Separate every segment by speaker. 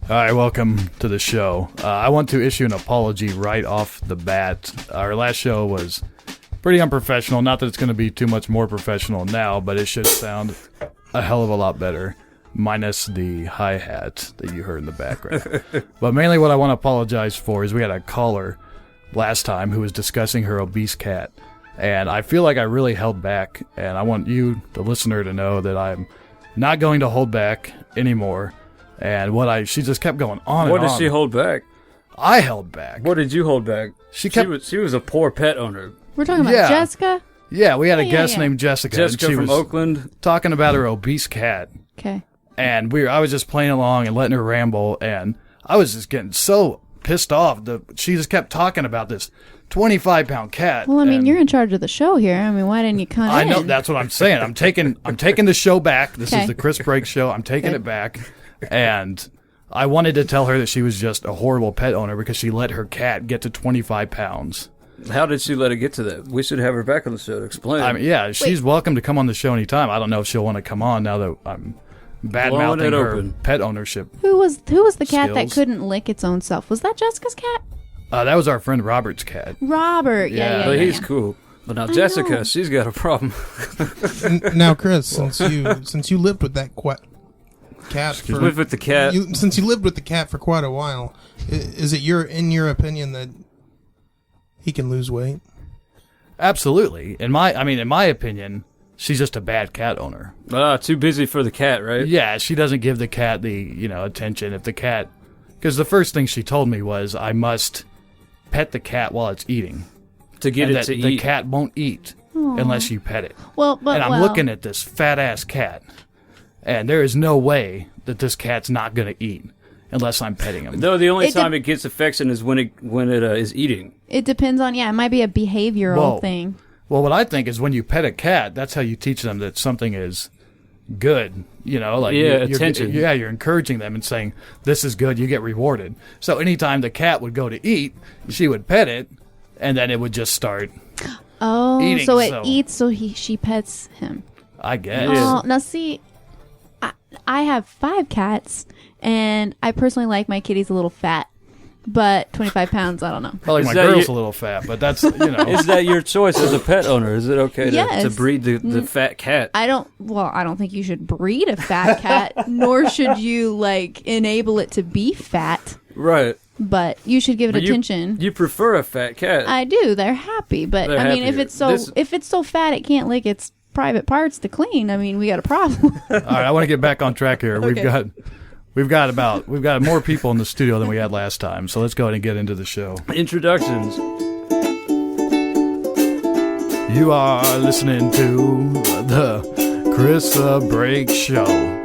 Speaker 1: All right, welcome to the show. I want to issue an apology right off the bat. Our last show was pretty unprofessional. Not that it's going to be too much more professional now, but it should sound a hell of a lot better, minus the hi-hat that you heard in the background. But mainly what I want to apologize for is we had a caller last time who was discussing her obese cat, and I feel like I really held back, and I want you, the listener, to know that I'm not going to hold back anymore. And she just kept going on and on.
Speaker 2: What did she hold back?
Speaker 1: I held back.
Speaker 2: What did you hold back? She was a poor pet owner.
Speaker 3: We're talking about Jessica?
Speaker 1: Yeah, we had a guest named Jessica.
Speaker 2: Jessica
Speaker 1: and she
Speaker 2: from
Speaker 1: was
Speaker 2: Oakland.
Speaker 1: talking about her obese cat.
Speaker 3: Okay.
Speaker 1: And I was just playing along and letting her ramble, and I was just getting so pissed off. She just kept talking about this 25-pound cat.
Speaker 3: Well, I mean, you're in charge of the show here. I mean, why didn't you come in?
Speaker 1: I know, that's what I'm saying. I'm taking the show back. This is the Chris Brake show. I'm taking it back. And I wanted to tell her that she was just a horrible pet owner because she let her cat get to 25 pounds.
Speaker 2: How did she let it get to that? We should have her back on the show to explain.
Speaker 1: I mean, yeah, she's welcome to come on the show anytime. I don't know if she'll want to come on now that I'm bad-mouthing her pet ownership.
Speaker 3: Who was the cat
Speaker 1: skills.
Speaker 3: that couldn't lick its own self? Was that Jessica's cat?
Speaker 1: That was our friend Robert's cat.
Speaker 3: Robert, yeah.
Speaker 2: But he's cool. But now Jessica, she's got a problem.
Speaker 4: Now, Chris, since you lived with that cat,
Speaker 2: since you lived with the cat
Speaker 4: for quite a while, is it in your opinion that he can lose weight?
Speaker 1: Absolutely. In my opinion, she's just a bad cat owner.
Speaker 2: Too busy for the cat, right?
Speaker 1: Yeah, she doesn't give the cat the attention. If the cat, because the first thing she told me was I must pet the cat while it's eating.
Speaker 2: To get it to eat.
Speaker 1: The cat won't eat unless you pet it.
Speaker 3: And
Speaker 1: I'm looking at this fat-ass cat, and there is no way that this cat's not going to eat unless I'm petting him.
Speaker 2: No, the only time it gets affection is when it is eating.
Speaker 3: It depends on, it might be a behavioral thing.
Speaker 1: Well, what I think is when you pet a cat, that's how you teach them that something is good.
Speaker 2: Attention.
Speaker 1: You're encouraging them and saying, this is good, you get rewarded. So anytime the cat would go to eat, she would pet it, and then it would just start eating.
Speaker 3: So it eats, so she pets him.
Speaker 1: I guess.
Speaker 3: Oh, now see, I have 5 cats, and I personally like my kitties a little fat. But 25 pounds, I don't know.
Speaker 1: Probably my girl's a little fat, but that's,
Speaker 2: Is that your choice as a pet owner? Is it okay to breed the fat cat?
Speaker 3: I don't think you should breed a fat cat, nor should you, enable it to be fat.
Speaker 2: Right.
Speaker 3: But you should give it attention.
Speaker 2: You prefer a fat cat.
Speaker 3: I do. They're happy. But, if it's so fat it can't lick its private parts to clean, we got a problem.
Speaker 1: All right, I want to get back on track here.
Speaker 3: Okay.
Speaker 1: We've got more people in the studio than we had last time, so let's go ahead and get into the show.
Speaker 2: Introductions.
Speaker 1: You are listening to the Chris Brake Show.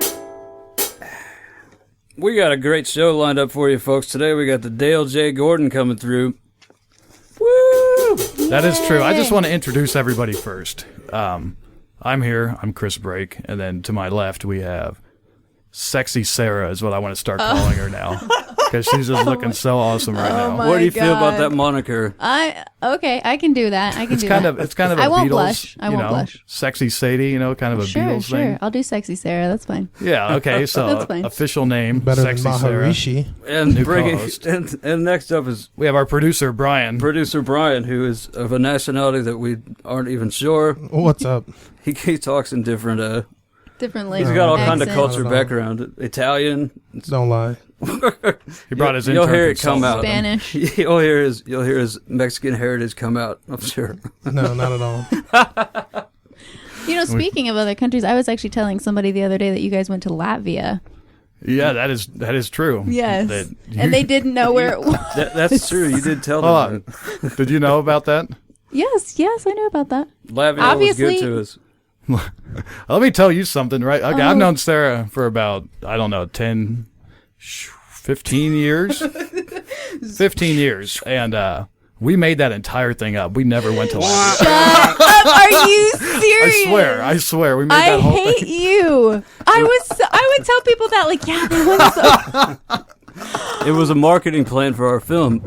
Speaker 2: We got a great show lined up for you folks today. We got the Dale J. Gordon coming through. Woo!
Speaker 1: That is true. I just want to introduce everybody first. I'm here. I'm Chris Brake, and then to my left we have Sexy Sarah is what I want to start calling her now, because she's just looking so awesome right now.
Speaker 2: What do you feel about that moniker?
Speaker 3: I can do that.
Speaker 1: It's kind of a Beatles.
Speaker 3: I won't blush.
Speaker 1: Sexy Sadie, kind of a Beatles thing.
Speaker 3: Sure, I'll do Sexy Sarah. That's fine.
Speaker 1: Yeah. Okay. So
Speaker 3: That's fine.
Speaker 1: Official name,
Speaker 4: better
Speaker 1: Sexy
Speaker 4: than Maharishi.
Speaker 1: Sarah.
Speaker 2: And next up is
Speaker 1: we have our producer Bryan.
Speaker 2: Who is of a nationality that we aren't even sure.
Speaker 4: What's up?
Speaker 2: He talks in different
Speaker 3: language.
Speaker 2: He's got all kind of culture background. Italian.
Speaker 4: Don't lie.
Speaker 1: He brought his
Speaker 2: You'll hear it come out.
Speaker 3: Spanish.
Speaker 2: You'll hear his Mexican heritage come out, I'm sure.
Speaker 4: No, not at all.
Speaker 3: Speaking of other countries, I was actually telling somebody the other day that you guys went to Latvia.
Speaker 1: Yeah, that is true.
Speaker 3: Yes. And they didn't know where it was.
Speaker 2: That's true. You did tell them that.
Speaker 1: Did you know about that?
Speaker 3: Yes, I knew about that.
Speaker 2: Latvia was good to us.
Speaker 1: Let me tell you something, right? Okay, I've known Sarah for about, 10, 15 years. 15 years. And we made that entire thing up. We never went to Latvia.
Speaker 3: Shut up. Are you serious?
Speaker 1: I swear. We made that whole thing.
Speaker 3: I hate you. I would tell people that, they went so...
Speaker 2: It was a marketing plan for our film.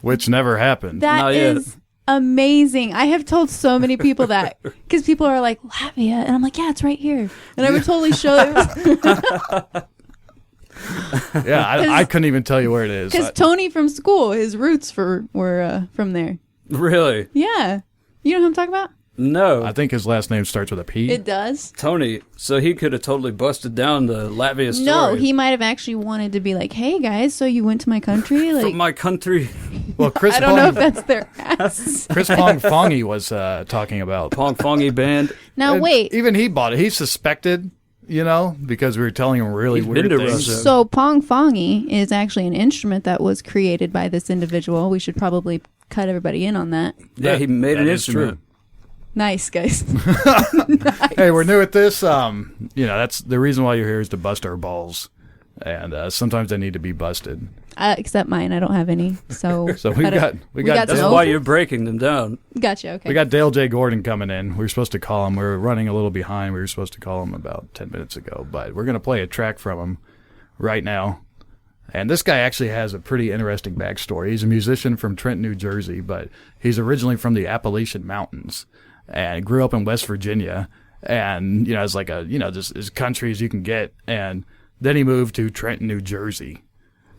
Speaker 1: Which never happened.
Speaker 3: That is amazing. I have told so many people that, because people are like, Latvia, and I'm like, yeah, it's right here, and I would totally show it.
Speaker 1: Yeah, I couldn't even tell you where it is.
Speaker 3: Because Tony from school, his roots were from there.
Speaker 2: Really?
Speaker 3: Yeah. You know who I'm talking about?
Speaker 2: No.
Speaker 1: I think his last name starts with a P.
Speaker 3: It does.
Speaker 2: Tony. So he could have totally busted down the Latvia story.
Speaker 3: No, he might have actually wanted to be like, hey, guys, so you went to my country? Like,
Speaker 2: From my country.
Speaker 1: Well, Chris
Speaker 3: I don't know if
Speaker 1: Pong,
Speaker 3: that's their ass.
Speaker 1: Chris Pong Fongy was talking about.
Speaker 2: Pong Fongy band.
Speaker 3: Now,
Speaker 1: And
Speaker 3: wait.
Speaker 1: Even he bought it. He suspected, because we were telling him really
Speaker 2: He's
Speaker 1: weird
Speaker 2: been to
Speaker 1: things.
Speaker 2: Russia.
Speaker 3: So Pong Fongy is actually an instrument that was created by this individual. We should probably cut everybody in on that.
Speaker 2: Yeah, he made an
Speaker 1: That is
Speaker 2: instrument.
Speaker 1: true.
Speaker 3: Nice, guys.
Speaker 1: Hey, we're new at this. That's the reason why you're here is to bust our balls, and sometimes they need to be busted.
Speaker 3: Except mine. I don't have any. So
Speaker 1: We got
Speaker 2: That's
Speaker 3: some
Speaker 2: why
Speaker 3: open?
Speaker 2: you're breaking them down.
Speaker 3: Gotcha. Okay.
Speaker 1: we got Dale J. Gordon coming in. We were supposed to call him. We were running a little behind. We were supposed to call him about 10 minutes ago, but we're gonna play a track from him right now. And this guy actually has a pretty interesting backstory. He's a musician from Trenton, New Jersey, but he's originally from the Appalachian Mountains and grew up in West Virginia. And, it's like just as country as you can get. And then he moved to Trenton, New Jersey.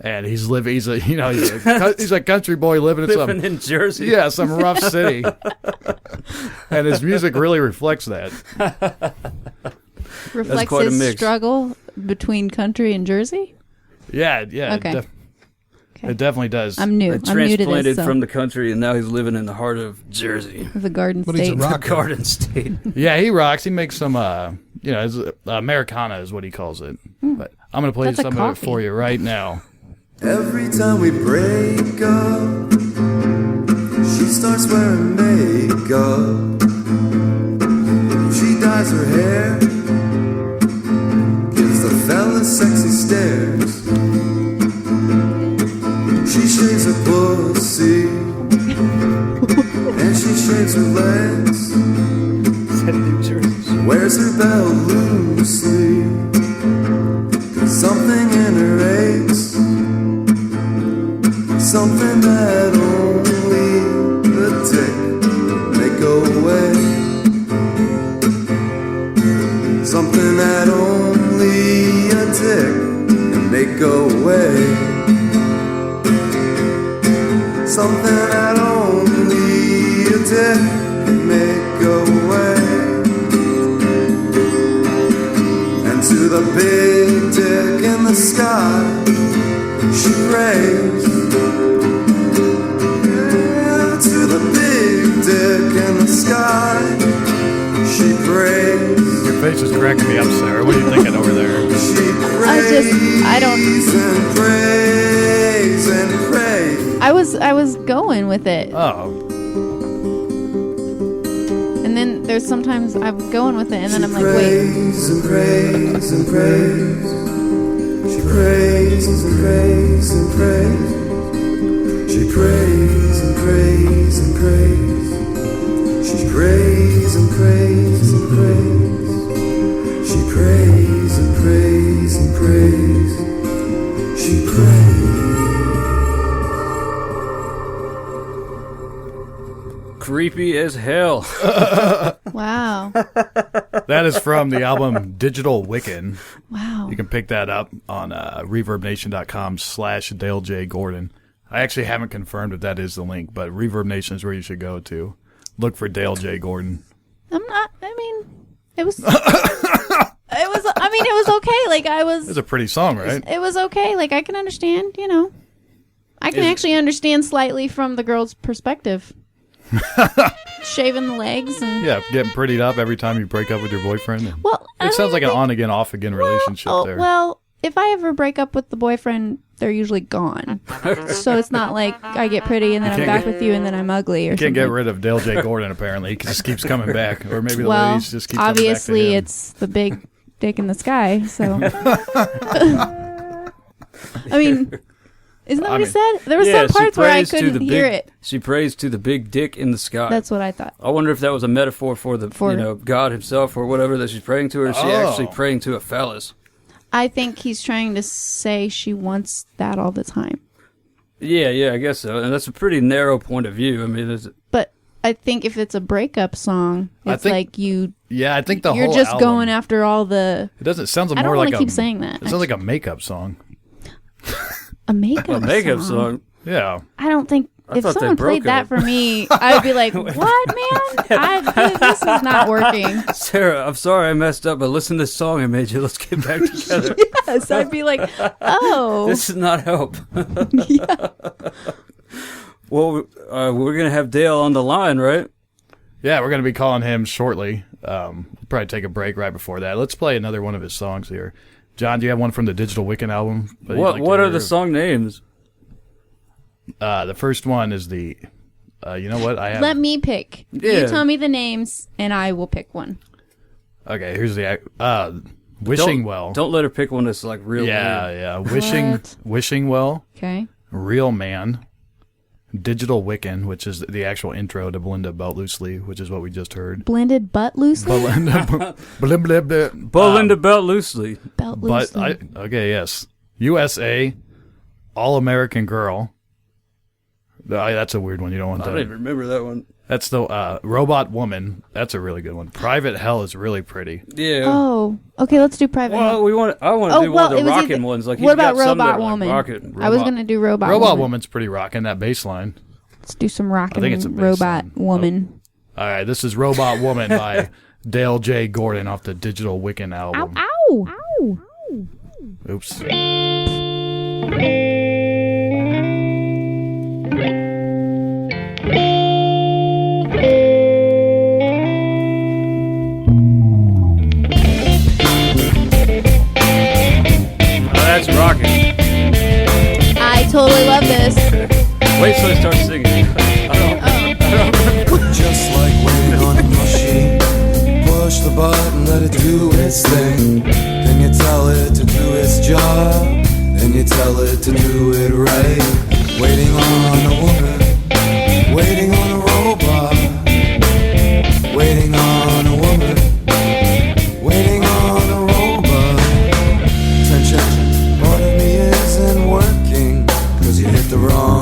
Speaker 1: And he's a country boy living
Speaker 2: in Jersey.
Speaker 1: Yeah, some rough city. And his music really reflects that.
Speaker 3: Reflects
Speaker 2: quite a
Speaker 3: his
Speaker 2: mix.
Speaker 3: struggle between country and Jersey.
Speaker 1: Yeah.
Speaker 3: Okay.
Speaker 1: It definitely does.
Speaker 3: I'm new. I'm new to
Speaker 2: Transplanted
Speaker 3: this. So.
Speaker 2: from the country, and now he's living in the heart of Jersey.
Speaker 3: The Garden
Speaker 4: But he's a
Speaker 3: State.
Speaker 4: rocker.
Speaker 2: Garden State.
Speaker 1: Yeah, he rocks. He makes some, Americana is what he calls it. But I'm going to play
Speaker 3: That's a
Speaker 1: some of it
Speaker 3: coffee.
Speaker 1: for you right now.
Speaker 5: Every time we break up, she starts wearing makeup. She dyes her hair, gives the fellas sexy stares. She shaves her pussy, and she shaves her legs. Wears her belt loosely, something in her aches. Something that only the dick may go away. Something that only a dick can make go away. Something that only a dick can make go away. And to the big dick in the sky, she prays. To the big dick in the sky, she prays.
Speaker 1: Your face is cracking me up, Sarah. What are you thinking over there?
Speaker 5: She prays
Speaker 3: I don't.
Speaker 5: and prays and prays.
Speaker 3: I was going with it,
Speaker 1: Oh,
Speaker 3: and then there's sometimes I'm going with it, and then I'm like, wait.
Speaker 5: Prays and prays and prays. She prays and prays and prays. She prays and prays and prays. She prays and prays and prays. She prays and prays and prays. She prays.
Speaker 2: Creepy as hell.
Speaker 3: Wow.
Speaker 1: that is from the album Digital Wiccan.
Speaker 3: Wow.
Speaker 1: You can pick that up on ReverbNation.com/Dale J. Gordon. I actually haven't confirmed if that is the link, but Reverb Nation is where you should go to. Look for Dale J. Gordon.
Speaker 3: I'm not. I mean, it was. It was. I mean, it was okay. Like I was.
Speaker 1: It's a pretty song, right?
Speaker 3: It was okay. Like I can understand. I can actually understand slightly from the girl's perspective. Shaving the legs and.
Speaker 1: Yeah, getting prettied up every time you break up with your boyfriend.
Speaker 3: Well,
Speaker 1: It sounds like an on-again, off-again relationship there.
Speaker 3: Well, if I ever break up with the boyfriend, they're usually gone. So it's not like I get pretty and then I'm
Speaker 1: can't
Speaker 3: back
Speaker 1: get-
Speaker 3: with you and then I'm ugly or
Speaker 1: You
Speaker 3: something.
Speaker 1: can't get rid of Dale J. Gordon, apparently. He just keeps coming back. Or maybe the
Speaker 3: Well,
Speaker 1: ladies just keep coming back to
Speaker 3: obviously
Speaker 1: him.
Speaker 3: it's the big dick in the sky. So, I mean, isn't that what he said? There were some parts where I couldn't hear it.
Speaker 2: She prays to the big dick in the sky.
Speaker 3: That's what I thought.
Speaker 2: I wonder if that was a metaphor for God himself or whatever that she's praying to, or is she actually praying to a phallus?
Speaker 3: I think he's trying to say she wants that all the time.
Speaker 2: Yeah, I guess so. And that's a pretty narrow point of view. I mean,
Speaker 3: But I think if it's a breakup song, it's like you.
Speaker 1: Yeah, I think you're
Speaker 3: just
Speaker 1: album,
Speaker 3: going after all the.
Speaker 1: It doesn't. It sounds
Speaker 3: I don't
Speaker 1: more
Speaker 3: want
Speaker 1: like
Speaker 3: to keep saying that.
Speaker 1: It sounds like a makeup song.
Speaker 3: A makeup
Speaker 2: song.
Speaker 1: Yeah.
Speaker 3: I don't think if
Speaker 2: thought they
Speaker 3: someone
Speaker 2: broke
Speaker 3: played that
Speaker 2: up.
Speaker 3: for me, I would be like, "What, man? This is not working."
Speaker 2: Sarah, I'm sorry I messed up, but listen to this song I made you. Let's get back together.
Speaker 3: Yes, I'd be like, "Oh,
Speaker 2: This is not help.
Speaker 3: yeah."
Speaker 2: Well, we're going to have Dale on the line, right?
Speaker 1: Yeah, we're going to be calling him shortly. Probably take a break right before that. Let's play another one of his songs here. John, do you have one from the Digital Wiccan album?
Speaker 2: What are the song names?
Speaker 1: The first one is the... you know what? I have...
Speaker 3: Let me pick.
Speaker 2: Yeah.
Speaker 3: You tell me the names, and I will pick one.
Speaker 1: Okay, here's the... Wishing Well.
Speaker 2: Don't let her pick one that's like real
Speaker 1: Yeah,
Speaker 2: weird.
Speaker 1: yeah. Wishing Well.
Speaker 3: Okay.
Speaker 1: Real Man. Digital Wiccan, which is the actual intro to Belinda Beltloosely, which is what we just heard.
Speaker 3: Blended butt loosely.
Speaker 1: Belinda
Speaker 2: Belinda Beltloosely.
Speaker 3: Belt
Speaker 1: But
Speaker 3: loosely.
Speaker 1: okay, yes. USA, All American Girl. That's a weird one. You don't want
Speaker 2: I don't even
Speaker 1: that.
Speaker 2: remember that one.
Speaker 1: That's the Robot Woman. That's a really good one. Private Hell is really pretty.
Speaker 2: Yeah.
Speaker 3: Oh, okay. Let's do private.
Speaker 2: Well, I want to do one of the rockin' ones. Like
Speaker 3: what
Speaker 2: he's
Speaker 3: about
Speaker 2: got some that
Speaker 3: Robot
Speaker 2: are, like,
Speaker 3: Woman?
Speaker 2: rockin'.
Speaker 3: I was gonna do Robot
Speaker 1: Robot
Speaker 3: Woman.
Speaker 1: Woman's pretty rocking. That bass line.
Speaker 3: Let's do some
Speaker 1: I
Speaker 3: rockin'
Speaker 1: think it's a bass
Speaker 3: Robot
Speaker 1: line.
Speaker 3: Woman.
Speaker 1: All right, this is Robot Woman by Dale J. Gordon off the Digital Wiccan album.
Speaker 3: Ow! Ow!
Speaker 1: Oops.
Speaker 2: That's rocking.
Speaker 3: I totally love this.
Speaker 2: Wait till I start singing.
Speaker 5: Just like waiting on a machine. Push the button, let it do its thing. Then you tell it to do its job. Then you tell it to do it right. Waiting on a woman. Waiting on a robot. Waiting on a woman. Waiting on a robot. Tension, part of me isn't working. Cause you hit the wrong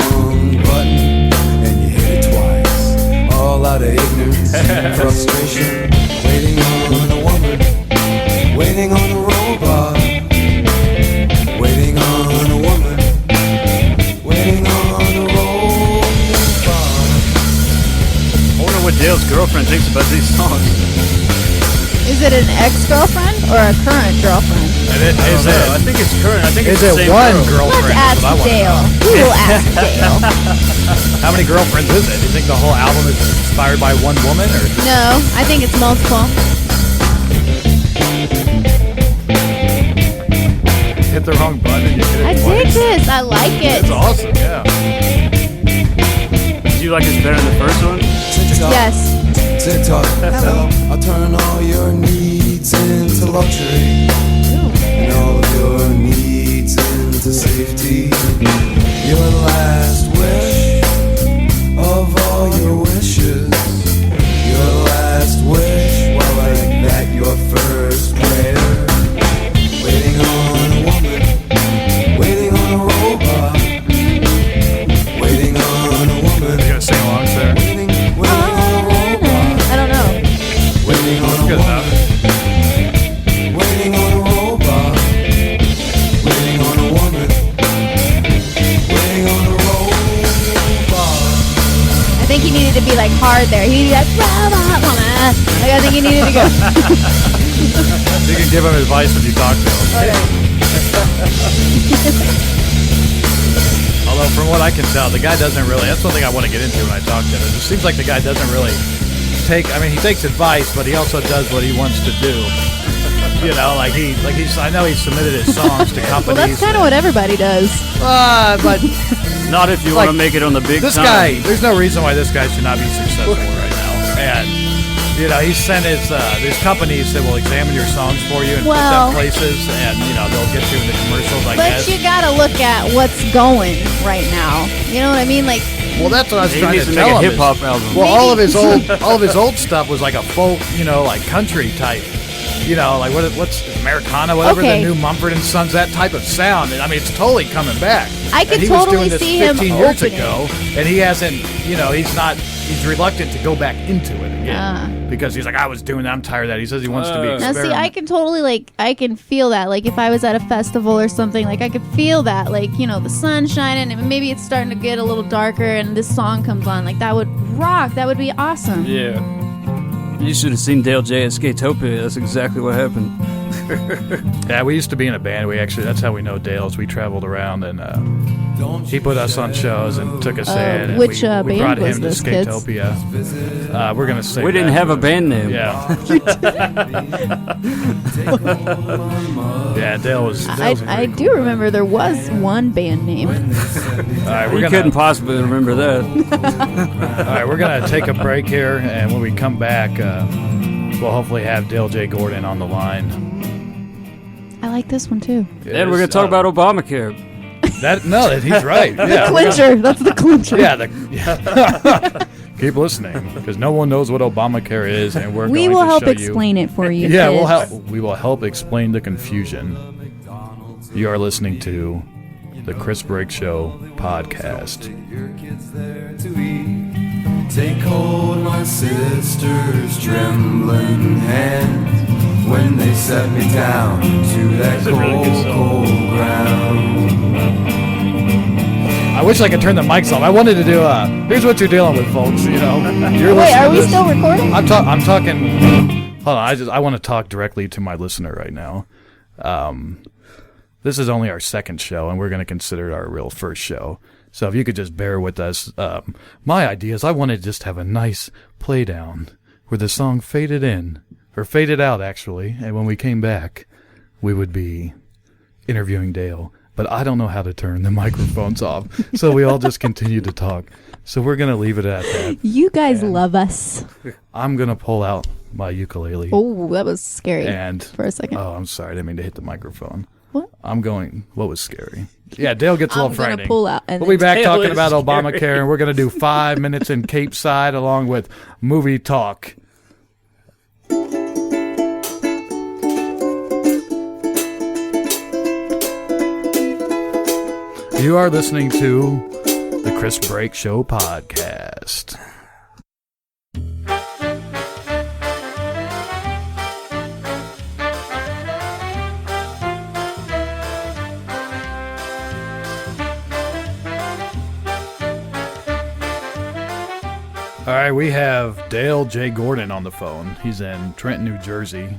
Speaker 5: button. And you hit it twice. All out of ignorance, frustration. Waiting on a woman. Waiting on a robot. Waiting on a woman. Waiting on a robot.
Speaker 2: I wonder what Dale's girlfriend thinks about these songs.
Speaker 3: Is it an ex-girlfriend or a current girlfriend?
Speaker 1: And it, is
Speaker 2: I
Speaker 1: it,
Speaker 2: think it's current. I think
Speaker 1: is
Speaker 2: it's the
Speaker 1: it
Speaker 2: same
Speaker 1: one
Speaker 2: girl.
Speaker 1: girlfriend?
Speaker 3: Let's
Speaker 1: That's
Speaker 3: ask
Speaker 1: what I wanna
Speaker 3: Dale.
Speaker 1: know.
Speaker 3: We will ask Dale.
Speaker 1: How many girlfriends is it? Do you think the whole album is inspired by one woman? Or
Speaker 3: No, I think it's multiple.
Speaker 1: hit the wrong button and you hit it
Speaker 3: I dig
Speaker 1: twice?
Speaker 3: this. I like it.
Speaker 1: It's awesome, yeah.
Speaker 2: Do you like this better than the first one?
Speaker 5: Tick-tock,
Speaker 3: Yes.
Speaker 5: tick-tock.
Speaker 3: Hello.
Speaker 5: I'll turn all your needs into luxury. And all of your needs into safety. Your last wish of all your wishes. Your last wish, well, like that, your first prayer. Waiting on a woman. Waiting on a robot. Waiting on a woman.
Speaker 1: You gonna sing along, Sarah?
Speaker 5: Waiting on a robot.
Speaker 3: I don't know.
Speaker 5: Waiting on a
Speaker 1: Good enough.
Speaker 5: woman. Waiting on a robot. Waiting on a woman. Waiting on a robot.
Speaker 3: I think he needed to be like hard there. He needed that robot woman. Like I think he needed to go.
Speaker 1: You can give him advice when you talk to him. Although, from what I can tell, the guy doesn't really... That's one thing I want to get into when I talk to him. It seems like the guy doesn't really take... I mean, he takes advice, but he also does what he wants to do. You know, I know he submitted his songs to companies.
Speaker 3: Well, that's kind of what everybody does.
Speaker 1: But
Speaker 2: Not if you
Speaker 1: Like,
Speaker 2: want to make it on the big
Speaker 1: this
Speaker 2: time.
Speaker 1: guy, there's no reason why this guy should not be successful right now. And, you know, he's sent his... there's companies that will examine your songs for you and put
Speaker 3: Well-
Speaker 1: them places, and, you know, they'll get you in the commercials, I
Speaker 3: But
Speaker 1: guess.
Speaker 3: you gotta look at what's going right now. You know what I mean? Like,
Speaker 1: Well, that's what I was
Speaker 2: He
Speaker 1: trying
Speaker 2: needs
Speaker 1: to
Speaker 2: to make
Speaker 1: tell
Speaker 2: a
Speaker 1: him.
Speaker 2: hip hop album.
Speaker 1: Well, all of his old stuff was like a folk, you know, like country type, you know, like what's Americana, whatever
Speaker 3: Okay.
Speaker 1: the new Mumford and Sons, that type of sound. And I mean, it's totally coming back.
Speaker 3: I could
Speaker 1: and he
Speaker 3: totally
Speaker 1: was doing this
Speaker 3: see him
Speaker 1: 15 years
Speaker 3: opening.
Speaker 1: ago, and he hasn't, you know, he's not he's reluctant to go back into it again because he's like, I was doing that. I'm tired of that. He says he wants to be
Speaker 3: Now,
Speaker 1: experimental.
Speaker 3: see, I can totally, I can feel that. Like, if I was at a festival or something, I could feel that. Like, the sun's shining, and maybe it's starting to get a little darker, and this song comes on. Like, that would rock. That would be awesome.
Speaker 2: Yeah. You should have seen Dale J at Skatopia. That's exactly what happened.
Speaker 1: Yeah, we used to be in a band. That's how we know Dale's. We traveled around, and he put us on shows and took us in. And
Speaker 3: which
Speaker 1: we
Speaker 3: band
Speaker 1: brought
Speaker 3: was
Speaker 1: him
Speaker 3: this,
Speaker 1: to
Speaker 3: kids?
Speaker 1: Skatopia. We're going to sing
Speaker 2: We didn't
Speaker 1: that.
Speaker 2: have a band name.
Speaker 1: Yeah. Yeah, Dale was...
Speaker 3: I do remember there was one band name.
Speaker 1: All right,
Speaker 2: You couldn't possibly remember that.
Speaker 1: All right, we're going to take a break here, and when we come back, we'll hopefully have Dale J. Gordon on the line.
Speaker 3: I like this one, too.
Speaker 2: And we're going to talk about Obamacare.
Speaker 1: He's right. Yeah,
Speaker 3: Clincher. That's the clincher.
Speaker 1: Yeah. Keep listening, because no one knows what Obamacare is, and
Speaker 3: We
Speaker 1: going
Speaker 3: will
Speaker 1: to
Speaker 3: help
Speaker 1: show
Speaker 3: explain it for you.
Speaker 1: Yeah,
Speaker 3: kids.
Speaker 1: we will help explain the confusion. You are listening to the Chris Brake Show podcast.
Speaker 5: Take hold my sister's trembling hand when they set me down to that cold ground.
Speaker 1: I wish I could turn the mics off. I wanted to do here's what you're dealing with, folks. You're
Speaker 3: Wait,
Speaker 1: listening
Speaker 3: are
Speaker 1: to
Speaker 3: we
Speaker 1: this.
Speaker 3: still recording?
Speaker 1: I'm talking. Hold on, I want to talk directly to my listener right now. This is only our second show, and we're going to consider it our real first show. So if you could just bear with us. My idea is I wanted to just have a nice play down where the song faded in, or faded out actually, and when we came back, we would be interviewing Dale. But I don't know how to turn the microphones off, so we all just continue to talk. So we're going to leave it at that.
Speaker 3: You guys love us.
Speaker 1: I'm going to pull out my ukulele.
Speaker 3: Oh, that was scary
Speaker 1: And
Speaker 3: for a second.
Speaker 1: Oh, I'm sorry. I didn't mean to hit the microphone.
Speaker 3: What?
Speaker 1: What was scary? Yeah, Dale gets a little
Speaker 3: I'm gonna
Speaker 1: frightening.
Speaker 3: pull out. And
Speaker 1: We'll be back
Speaker 2: Dale
Speaker 1: talking
Speaker 2: is
Speaker 1: about
Speaker 2: scary.
Speaker 1: Obamacare, and we're going to do 5 minutes in Cape Side along with movie talk. You are listening to the Chris Brake Show podcast. All right, we have Dale J. Gordon on the phone. He's in Trenton, New Jersey.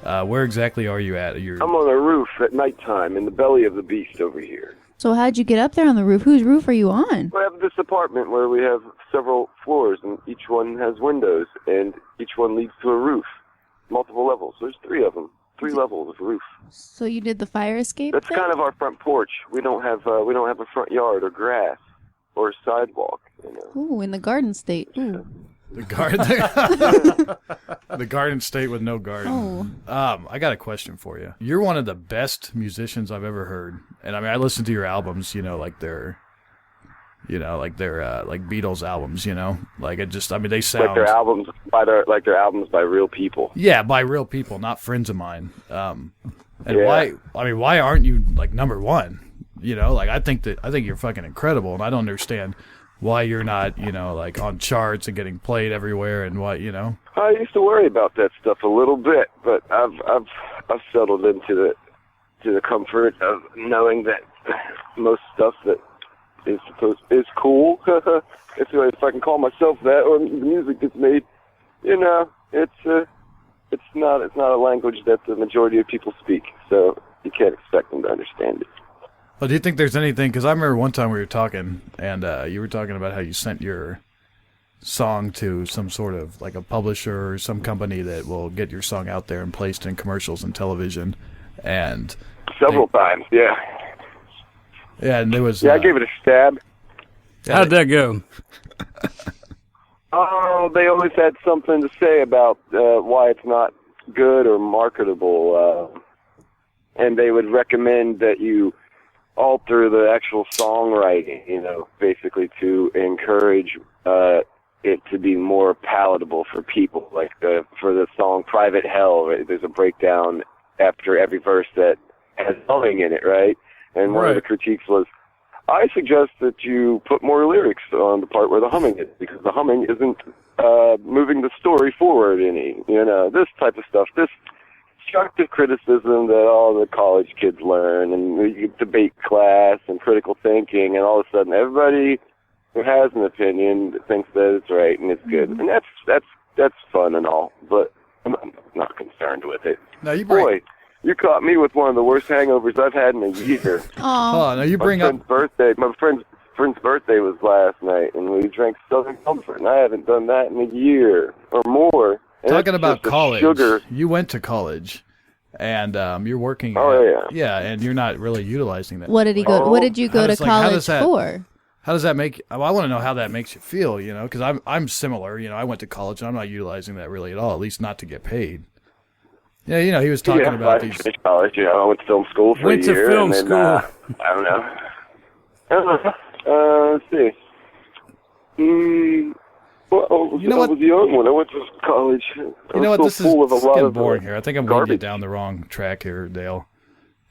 Speaker 1: Where exactly are you at?
Speaker 6: I'm on a roof at nighttime in the belly of the beast over here.
Speaker 3: So how'd you get up there on the roof? Whose roof are you on?
Speaker 6: I have this apartment where we have several floors, and each one has windows, and each one leads to a roof, multiple levels. There's 3 of them, 3 levels of roof.
Speaker 3: So you did the fire escape
Speaker 6: That's
Speaker 3: thing?
Speaker 6: kind of our front porch. We don't have a front yard or grass or sidewalk.
Speaker 3: Ooh, in the Garden State. Ooh.
Speaker 1: The garden, the Garden State with no garden.
Speaker 3: Oh.
Speaker 1: I got a question for you. You're one of the best musicians I've ever heard, and I mean, I listen to your albums. Like their Beatles albums. They sound
Speaker 6: Like their albums by real people.
Speaker 1: Yeah, by real people, not friends of mine. And
Speaker 6: Yeah.
Speaker 1: why aren't you number one? I think you're fucking incredible, and I don't understand why you're not, on charts and getting played everywhere, and why,
Speaker 6: I used to worry about that stuff a little bit, but I've settled into the comfort of knowing that most stuff that is cool. if I can call myself that, or the music that's made, it's not a language that the majority of people speak, so you can't expect them to understand it.
Speaker 1: Well, do you think there's anything, because I remember one time we were talking, and you were talking about how you sent your song to some sort of, a publisher or some company that will get your song out there and placed in commercials and television, and...
Speaker 6: Several times, yeah.
Speaker 1: Yeah, and there was...
Speaker 6: Yeah, I gave it a stab.
Speaker 2: How'd that go?
Speaker 6: Oh, they always had something to say about why it's not good or marketable, and they would recommend that you alter the actual songwriting, basically to encourage it to be more palatable for people. Like for the song Private Hell, right? There's a breakdown after every verse that has yelling in it, right? And one of the critiques was, I suggest that you put more lyrics on the part where the humming is, because the humming isn't moving the story forward any. This type of stuff, this constructive criticism that all the college kids learn, and debate class and critical thinking, and all of a sudden everybody who has an opinion thinks that it's right and it's good, and that's fun and all, but I'm not concerned with it.
Speaker 1: Now you
Speaker 6: Boy, you caught me with one of the worst hangovers I've had in a year.
Speaker 1: Oh, now you bring up
Speaker 6: My friend's birthday was last night, and we drank Southern Comfort, and I haven't done that in a year or more. And
Speaker 1: talking about college.
Speaker 6: Sugar.
Speaker 1: You went to college, and you're working.
Speaker 6: Oh,
Speaker 1: yeah, and you're not really utilizing that.
Speaker 3: What did he go? What did you go to college
Speaker 1: that,
Speaker 3: for?
Speaker 1: How does that make? I want to know how that makes you feel. Because I'm similar. I went to college, and I'm not utilizing that really at all. At least not to get paid. Yeah, he was talking about these.
Speaker 6: Finished college. I went to film school for a year.
Speaker 2: Film
Speaker 6: and then,
Speaker 2: school.
Speaker 6: I don't know. Let's see. Well, I was young when I went to college.
Speaker 1: This is getting boring
Speaker 6: of
Speaker 1: here. I think I'm
Speaker 6: garbage.
Speaker 1: going down the wrong track here, Dale.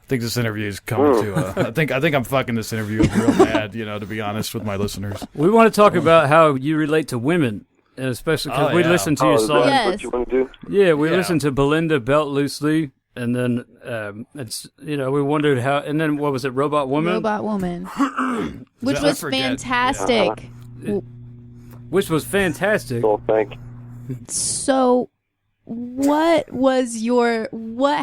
Speaker 1: I think this interview is coming to. I think I'm fucking this interview up real bad. To be honest with my listeners.
Speaker 2: We want to talk about how you relate to women, and especially because we listened to your
Speaker 6: is
Speaker 2: song.
Speaker 6: that
Speaker 3: Yes.
Speaker 6: what you want to do?
Speaker 2: Yeah, we listened to Belinda Beltloosely, and then we wondered how. And then what was it? Robot Woman.
Speaker 3: Robot Woman, which
Speaker 1: I
Speaker 3: was
Speaker 1: forget.
Speaker 3: fantastic.
Speaker 2: Which was fantastic.
Speaker 6: Well, thank you.
Speaker 3: So, what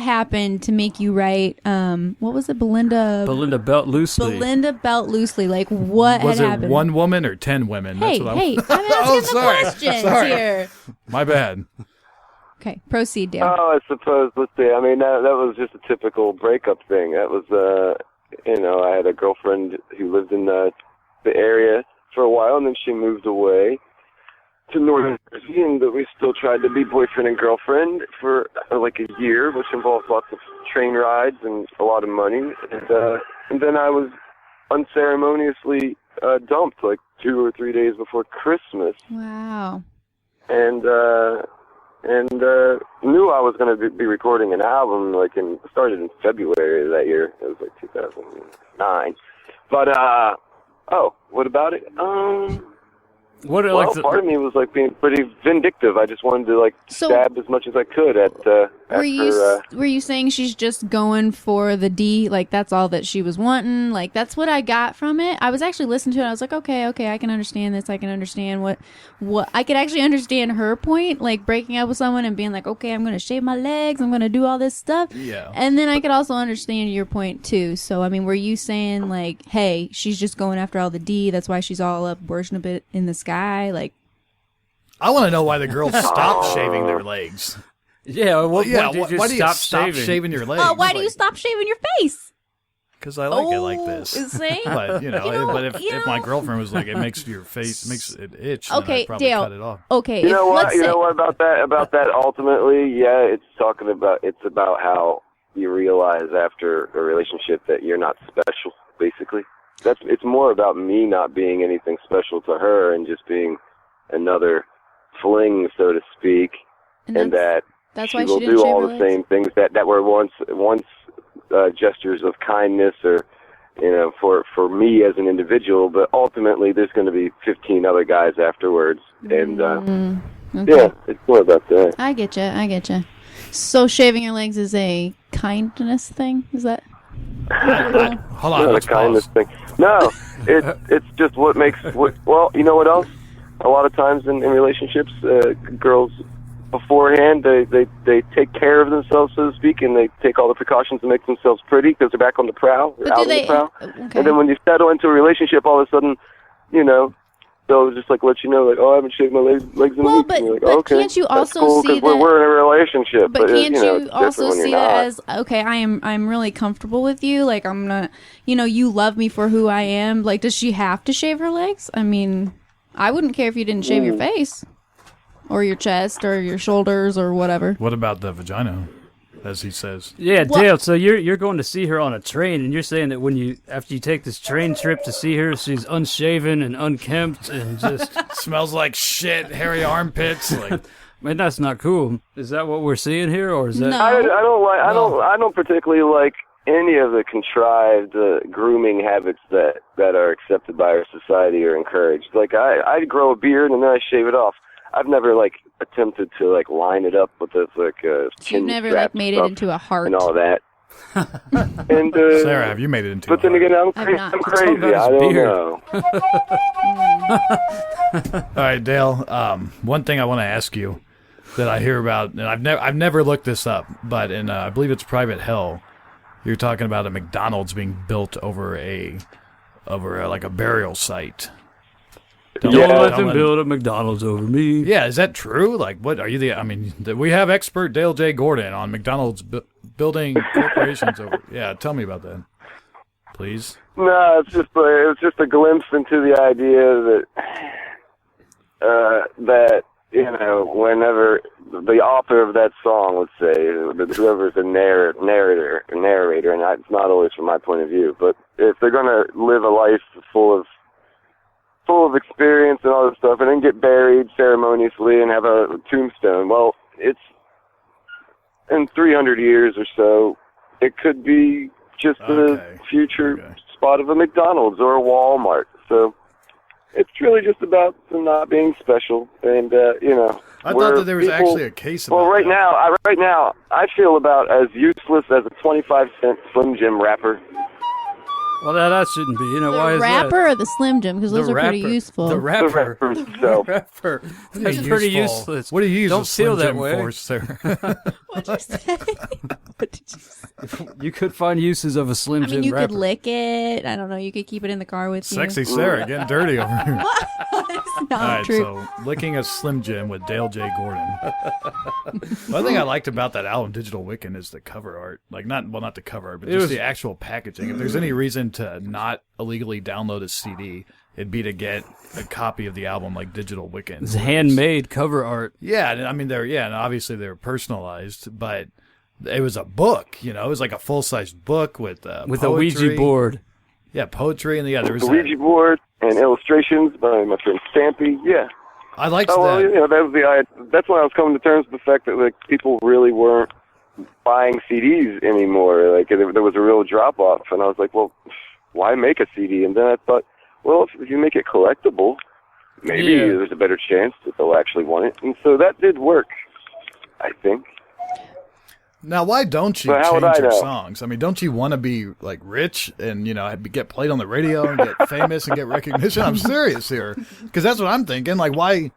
Speaker 3: happened to make you write? What was it, Belinda
Speaker 2: Beltloosely.
Speaker 3: Belinda Beltloosely. Like, what
Speaker 1: Was
Speaker 3: had
Speaker 1: it
Speaker 3: happened?
Speaker 1: 1 woman or 10 women?
Speaker 3: Hey,
Speaker 1: That's what
Speaker 3: I'm asking the
Speaker 1: sorry.
Speaker 3: questions
Speaker 1: Sorry.
Speaker 3: here.
Speaker 1: My bad.
Speaker 3: Okay, proceed, Dale.
Speaker 6: Oh, I suppose. Let's see. I mean, that was just a typical breakup thing. That was, I had a girlfriend who lived in the area for a while, and then she moved away to Northern Jersey, and we still tried to be boyfriend and girlfriend for like a year, which involved lots of train rides and a lot of money. And then I was unceremoniously dumped like 2 or 3 days before Christmas.
Speaker 3: Wow.
Speaker 6: And knew I was going to be recording an album, started in February of that year. It was like 2009. But, what about it?
Speaker 2: What
Speaker 6: Part of me was being pretty vindictive. I just wanted to stab as much as I could at
Speaker 3: Were you saying she's just going for the D? Like, that's all that she was wanting? Like, that's what I got from it. I was actually listening to it. I was like, okay, I can understand this. I can understand what I could actually understand her point, like breaking up with someone and being like, okay, I'm going to shave my legs. I'm going to do all this stuff.
Speaker 1: Yeah.
Speaker 3: And then I could also understand your point too. So, I mean, were you saying like, hey, she's just going after all the D. That's why she's all up worshiping it in the sky? Like,
Speaker 1: I want to know why the girls stopped shaving their legs.
Speaker 2: Yeah,
Speaker 1: Why do you
Speaker 2: stop
Speaker 1: stop shaving your legs?
Speaker 3: why do you stop shaving your face?
Speaker 1: Because I like it like this.
Speaker 3: See?
Speaker 1: But if my girlfriend was like, it makes your face makes it itch, then
Speaker 3: Okay,
Speaker 1: I'd probably
Speaker 3: Dale.
Speaker 1: cut it off.
Speaker 3: Okay,
Speaker 6: You know what?
Speaker 3: let's
Speaker 6: You
Speaker 3: say,
Speaker 6: know what about that? About that, ultimately, yeah, it's about how you realize after a relationship that you're not special. Basically, it's more about me not being anything special to her and just being another fling, so to speak, and that
Speaker 3: that's
Speaker 6: she
Speaker 3: why
Speaker 6: will
Speaker 3: she didn't
Speaker 6: do
Speaker 3: shave
Speaker 6: all
Speaker 3: her
Speaker 6: the
Speaker 3: legs?
Speaker 6: same things that were once gestures of kindness or for me as an individual, but ultimately there's going to be 15 other guys afterwards, and
Speaker 3: Okay.
Speaker 6: yeah, it's more about that.
Speaker 3: I get you. So shaving your legs is a kindness thing? Is that?
Speaker 1: Hold on,
Speaker 6: Not a
Speaker 1: let's
Speaker 6: kindness
Speaker 1: pause.
Speaker 6: thing. No, it's just what makes. Well, you know what else? A lot of times in relationships, girls beforehand they take care of themselves, so to speak, and they take all the precautions to make themselves pretty because they're back on the prowl, they're
Speaker 3: But
Speaker 6: out
Speaker 3: do
Speaker 6: on the prowl.
Speaker 3: Okay.
Speaker 6: And then when you settle into a relationship, all of a sudden, they'll just let you know, like, oh, I haven't shaved my legs in a
Speaker 3: Well,
Speaker 6: week.
Speaker 3: but-
Speaker 6: And you're like,
Speaker 3: but
Speaker 6: okay,
Speaker 3: can't you
Speaker 6: that's
Speaker 3: also
Speaker 6: cool,
Speaker 3: see
Speaker 6: 'cause
Speaker 3: that-
Speaker 6: we're in a relationship?
Speaker 3: But can't
Speaker 6: it's
Speaker 3: you
Speaker 6: different
Speaker 3: also
Speaker 6: when you're
Speaker 3: see that
Speaker 6: not.
Speaker 3: as, okay, I'm really comfortable with you, like I'm not, you love me for who I am. Like, does she have to shave her legs? I mean, I wouldn't care if you didn't shave your face or your chest or your shoulders or whatever.
Speaker 1: What about the vagina, as he says?
Speaker 2: Yeah,
Speaker 3: Well-
Speaker 2: Dale. So you're going to see her on a train, and you're saying that after you take this train trip to see her, she's unshaven and unkempt and just
Speaker 1: Smells like shit, hairy armpits. Like,
Speaker 2: man, that's not cool. Is that what we're seeing here, or is that?
Speaker 3: No.
Speaker 6: I don't particularly like any of the contrived grooming habits that are accepted by our society are encouraged. Like I grow a beard and then I shave it off. I've never like attempted to like line it up with this like chin
Speaker 3: You've never
Speaker 6: strap
Speaker 3: like made it
Speaker 6: stuff
Speaker 3: into a heart.
Speaker 6: and all that. And
Speaker 1: Sarah, have you made it into?
Speaker 6: But then again, I'm
Speaker 3: not.
Speaker 6: crazy.
Speaker 2: about his
Speaker 6: I don't
Speaker 2: beard.
Speaker 6: know.
Speaker 1: All right, Dale. One thing I want to ask you that I hear about, and I've never looked this up, but in I believe it's Private Hell, you're talking about a McDonald's being built over like a burial site.
Speaker 2: Don't let them build a McDonald's over me.
Speaker 1: Yeah, is that true? Like, what are you? We have expert Dale J. Gordon on McDonald's building corporations over. Yeah, tell me about that, please.
Speaker 6: No, it was just a glimpse into the idea that whenever the author of that song, let's say, whoever's the narrator, and it's not always from my point of view, but if they're going to live a life full of experience and all this stuff, and then get buried ceremoniously and have a tombstone, well, it's in 300 years or so, it could be just the future spot of a McDonald's or a Walmart. So it's really just about them not being special, and
Speaker 1: I thought that there was actually a case about
Speaker 6: right
Speaker 1: that.
Speaker 6: now, I feel about as useless as a 25-cent Slim Jim wrapper.
Speaker 2: Well, that shouldn't be. Why
Speaker 3: The
Speaker 2: is
Speaker 3: wrapper or the Slim Jim? Because those are pretty useful.
Speaker 2: The
Speaker 6: The
Speaker 2: rapper.
Speaker 6: wrapper itself.
Speaker 2: Rapper. That's pretty useless.
Speaker 1: What do you use?
Speaker 2: Don't
Speaker 1: a Slim
Speaker 2: feel that
Speaker 1: Jim
Speaker 2: way.
Speaker 1: for, Sarah?
Speaker 3: What'd you say? What did you say?
Speaker 2: You could find uses of a Slim
Speaker 3: I
Speaker 2: Jim
Speaker 3: mean, you
Speaker 2: rapper.
Speaker 3: could lick it. I don't know. You could keep it in the car with you.
Speaker 1: Sexy Sarah getting dirty over here.
Speaker 3: It's not
Speaker 1: All right,
Speaker 3: true.
Speaker 1: so licking a Slim Jim with Dale J. Gordon. One thing I liked about that album, Digital Wiccan, is the cover art. Like, not the cover art, but just the actual packaging. If there's any reason to not illegally download a CD, it'd be to get a copy of the album, like Digital Wiccan.
Speaker 2: It's handmade cover art.
Speaker 1: Yeah, I mean, and obviously they're personalized, but it was a book. It was like a full-sized book with
Speaker 2: With a
Speaker 1: poetry.
Speaker 2: Ouija board.
Speaker 1: Yeah, poetry, and there was
Speaker 6: The Ouija board and illustrations by my friend Stampy. Yeah.
Speaker 1: I liked
Speaker 6: Oh, well,
Speaker 1: that.
Speaker 6: that was that's when I was coming to terms with the fact that like people really weren't buying CDs anymore. Like there was a real drop off, and I was like, well, why make a CD? And then I thought, well, if you make it collectible, maybe there's a better chance that they'll actually want it. And so that did work, I think.
Speaker 1: Now, why don't you
Speaker 6: But how would
Speaker 1: change
Speaker 6: I
Speaker 1: your
Speaker 6: know?
Speaker 1: songs? I mean, don't you want to be like rich and get played on the radio and get famous and get recognition? I'm serious here, because that's what I'm thinking. Like, why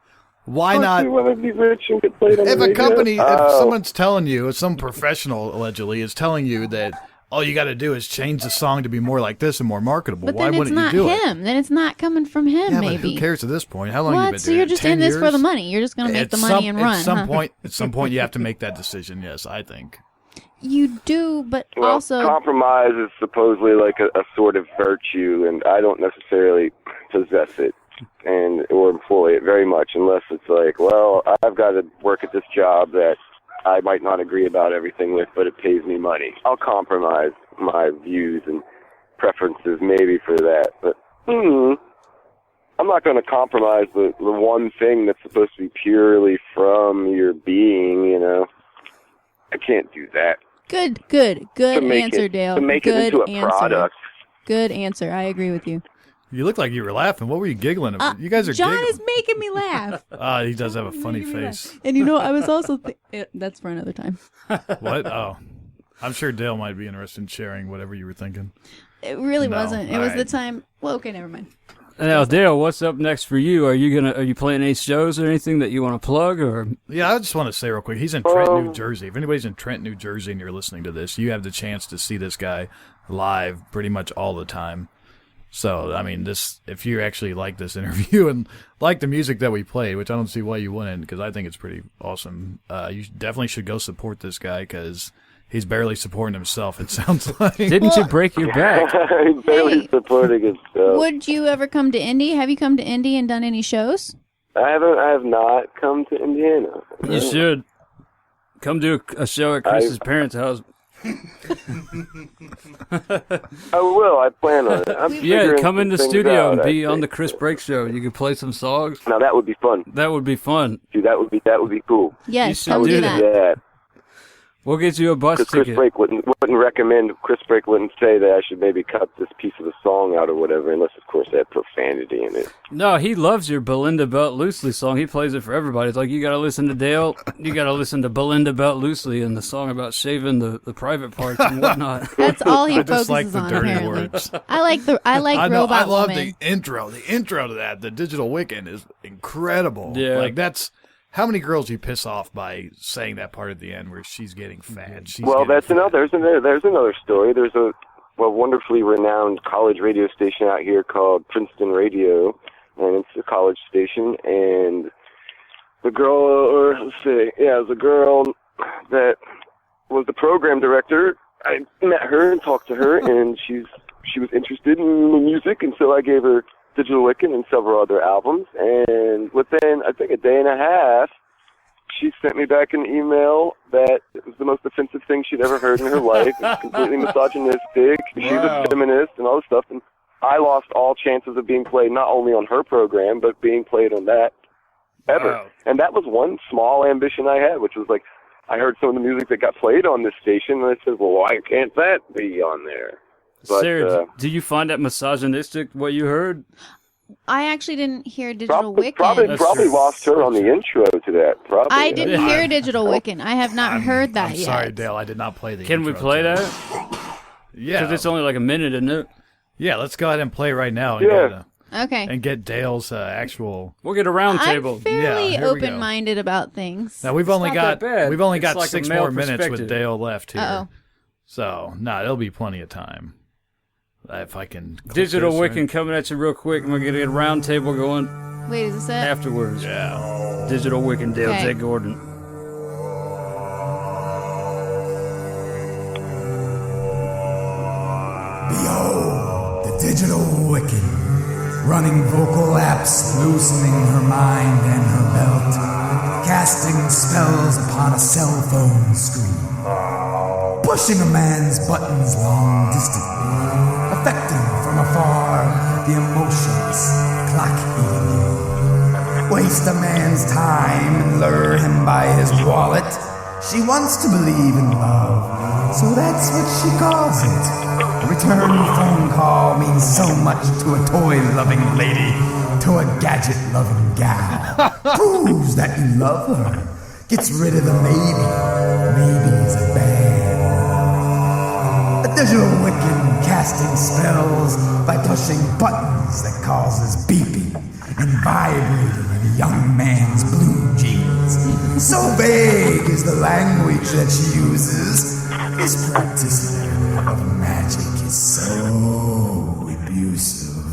Speaker 1: not?
Speaker 6: You want to be rich and get played on
Speaker 1: If
Speaker 6: the
Speaker 1: a
Speaker 6: radio?
Speaker 1: company, if
Speaker 6: Oh.
Speaker 1: someone's telling you, if some professional allegedly is telling you that all you got to do is change the song to be more like this and more marketable,
Speaker 3: But
Speaker 1: why
Speaker 3: then it's
Speaker 1: wouldn't
Speaker 3: not
Speaker 1: you do
Speaker 3: him. Then it's not coming from him,
Speaker 1: it? Yeah,
Speaker 3: maybe.
Speaker 1: but who cares at this point? How long you been
Speaker 3: What? So
Speaker 1: doing
Speaker 3: you're
Speaker 1: it?
Speaker 3: just
Speaker 1: 10
Speaker 3: in this for
Speaker 1: years?
Speaker 3: the money. You're just going to make the money and run,
Speaker 1: At some
Speaker 3: huh?
Speaker 1: point, you have to make that decision. Yes, I think.
Speaker 3: You do, but
Speaker 6: Well,
Speaker 3: also...
Speaker 6: compromise is supposedly like a sort of virtue, and I don't necessarily possess it or employ it very much, unless it's like, well, I've got to work at this job that I might not agree about everything with, but it pays me money. I'll compromise my views and preferences maybe for that, but I'm not going to compromise the one thing that's supposed to be purely from your being, I can't do that.
Speaker 3: Good
Speaker 6: To make
Speaker 3: answer,
Speaker 6: it,
Speaker 3: Dale.
Speaker 6: To make
Speaker 3: Good
Speaker 6: it into a
Speaker 3: answer.
Speaker 6: product.
Speaker 3: Good answer. I agree with you.
Speaker 1: You look like you were laughing. What were you giggling about? You guys are
Speaker 3: John
Speaker 1: giggling.
Speaker 3: is making me laugh.
Speaker 1: He does have a funny face.
Speaker 3: And I was also... that's for another time.
Speaker 1: What? Oh. I'm sure Dale might be interested in sharing whatever you were thinking.
Speaker 3: It really
Speaker 1: No.
Speaker 3: wasn't. It
Speaker 1: All
Speaker 3: was the
Speaker 1: right.
Speaker 3: time... Well, okay, never mind.
Speaker 2: Now, Dale, what's up next for you? Are you playing any shows or anything that you want to plug? Or
Speaker 1: Yeah, I just want to say real quick, he's in Trent, New Jersey. If anybody's in Trent, New Jersey, and you're listening to this, you have the chance to see this guy live pretty much all the time. So, I mean, if you actually like this interview and like the music that we played, which I don't see why you wouldn't, because I think it's pretty awesome, you definitely should go support this guy, because he's barely supporting himself, it sounds like.
Speaker 2: didn't you break your back?
Speaker 6: He's barely
Speaker 3: Hey.
Speaker 6: supporting himself.
Speaker 3: Would you ever come to Indy? Have you come to Indy and done any shows?
Speaker 6: I have not come to Indiana.
Speaker 2: You should come do a show at Chris's parents' house.
Speaker 6: I will. I plan on it. I'm
Speaker 2: Yeah,
Speaker 6: figuring
Speaker 2: come in the
Speaker 6: some things
Speaker 2: studio
Speaker 6: out,
Speaker 2: and
Speaker 6: I
Speaker 2: be on the
Speaker 6: think.
Speaker 2: Chris Break show. You could play some songs.
Speaker 6: Now that would be fun.
Speaker 2: That would be fun.
Speaker 6: Dude, that would be cool.
Speaker 3: Yes,
Speaker 2: should
Speaker 3: come
Speaker 6: I would
Speaker 3: do
Speaker 2: do
Speaker 3: that.
Speaker 6: that.
Speaker 2: We'll get you a bus
Speaker 6: Because Chris
Speaker 2: ticket.
Speaker 6: Brake wouldn't recommend. Chris Brake wouldn't say that I should maybe cut this piece of the song out or whatever, unless of course they had profanity in it.
Speaker 2: No, he loves your Belinda Beltloosely song. He plays it for everybody. It's like, you gotta listen to Dale, you gotta listen to Belinda Beltloosely and the song about shaving the private parts and whatnot.
Speaker 3: That's all he
Speaker 1: I just
Speaker 3: focuses
Speaker 1: like the
Speaker 3: on.
Speaker 1: dirty
Speaker 3: Apparently,
Speaker 1: words.
Speaker 3: I like
Speaker 1: I know.
Speaker 3: Robot
Speaker 1: I love
Speaker 3: Woman.
Speaker 1: the intro. The intro to that, the Digital Wiccan, is incredible.
Speaker 2: Yeah.
Speaker 1: Like, that's how many girls you piss off by saying that part at the end where she's getting fat.
Speaker 6: Well, that's another. There's another story. There's a wonderfully renowned college radio station out here called Princeton Radio, and it's a college station. And the girl, or let's see, yeah, it was a girl that was the program director. I met her and talked to her, and she was interested in the music, and so I gave her Digital Wiccan and several other albums. And within, I think, a day and a half, she sent me back an email that it was the most offensive thing she'd ever heard in her life. It was completely misogynistic. She's a feminist and all this stuff. And I lost all chances of being played not only on her program, but being played on that ever.
Speaker 1: Wow. And
Speaker 6: And that was one small ambition I had, which was like, I heard some of the music that got played on this station, and I said, well, why can't that be on there? But,
Speaker 2: Sarah, do you find that misogynistic, what you heard?
Speaker 3: I actually didn't hear Digital Wiccan.
Speaker 6: Probably lost her on the intro to that. Probably.
Speaker 3: I didn't hear Digital Wiccan. I have not heard that
Speaker 1: I'm
Speaker 3: yet.
Speaker 1: sorry, Dale. I did not play the
Speaker 2: Can we
Speaker 1: intro
Speaker 2: play
Speaker 1: to it.
Speaker 2: that?
Speaker 1: Yeah.
Speaker 2: Because it's only like a minute, isn't it?
Speaker 1: Yeah, let's go ahead and play right now and,
Speaker 6: Yeah.
Speaker 3: Okay.
Speaker 1: get Dale's actual.
Speaker 2: We'll get a round
Speaker 3: I'm
Speaker 2: table.
Speaker 3: fairly
Speaker 1: Yeah, here we go.
Speaker 3: open-minded about things.
Speaker 1: Now we've only
Speaker 2: not that
Speaker 1: got
Speaker 2: bad.
Speaker 1: we've only
Speaker 2: It's
Speaker 1: got
Speaker 2: like a
Speaker 1: 6
Speaker 2: male
Speaker 1: more minutes with
Speaker 2: perspective.
Speaker 1: Dale left here.
Speaker 3: Uh-oh.
Speaker 1: So it'll be plenty of time. If I can. click
Speaker 2: Digital
Speaker 1: this,
Speaker 2: Wiccan
Speaker 1: right?
Speaker 2: coming at you real quick, and we're going to get a round table going
Speaker 3: Wait, is this it?
Speaker 2: afterwards.
Speaker 1: Yeah.
Speaker 2: Digital Wiccan, Dale
Speaker 3: Okay.
Speaker 2: J. Gordon.
Speaker 7: Behold, the digital Wiccan, running vocal apps, loosening her mind and her belt, casting spells upon a cell phone screen, pushing a man's buttons long distantly, affecting from afar the emotions clock-eating you. Waste a man's time and lure him by his wallet. She wants to believe in love, so that's what she calls it. A return phone call means so much to a toy-loving lady, to a gadget-loving gal. Proves that you love her. Gets rid of the maybe. Maybes are bad. A digital Wiccan casting spells by pushing buttons that causes beeping and vibrating in a young man's blue jeans. So vague is the language that she uses. This practice of magic is so abusive.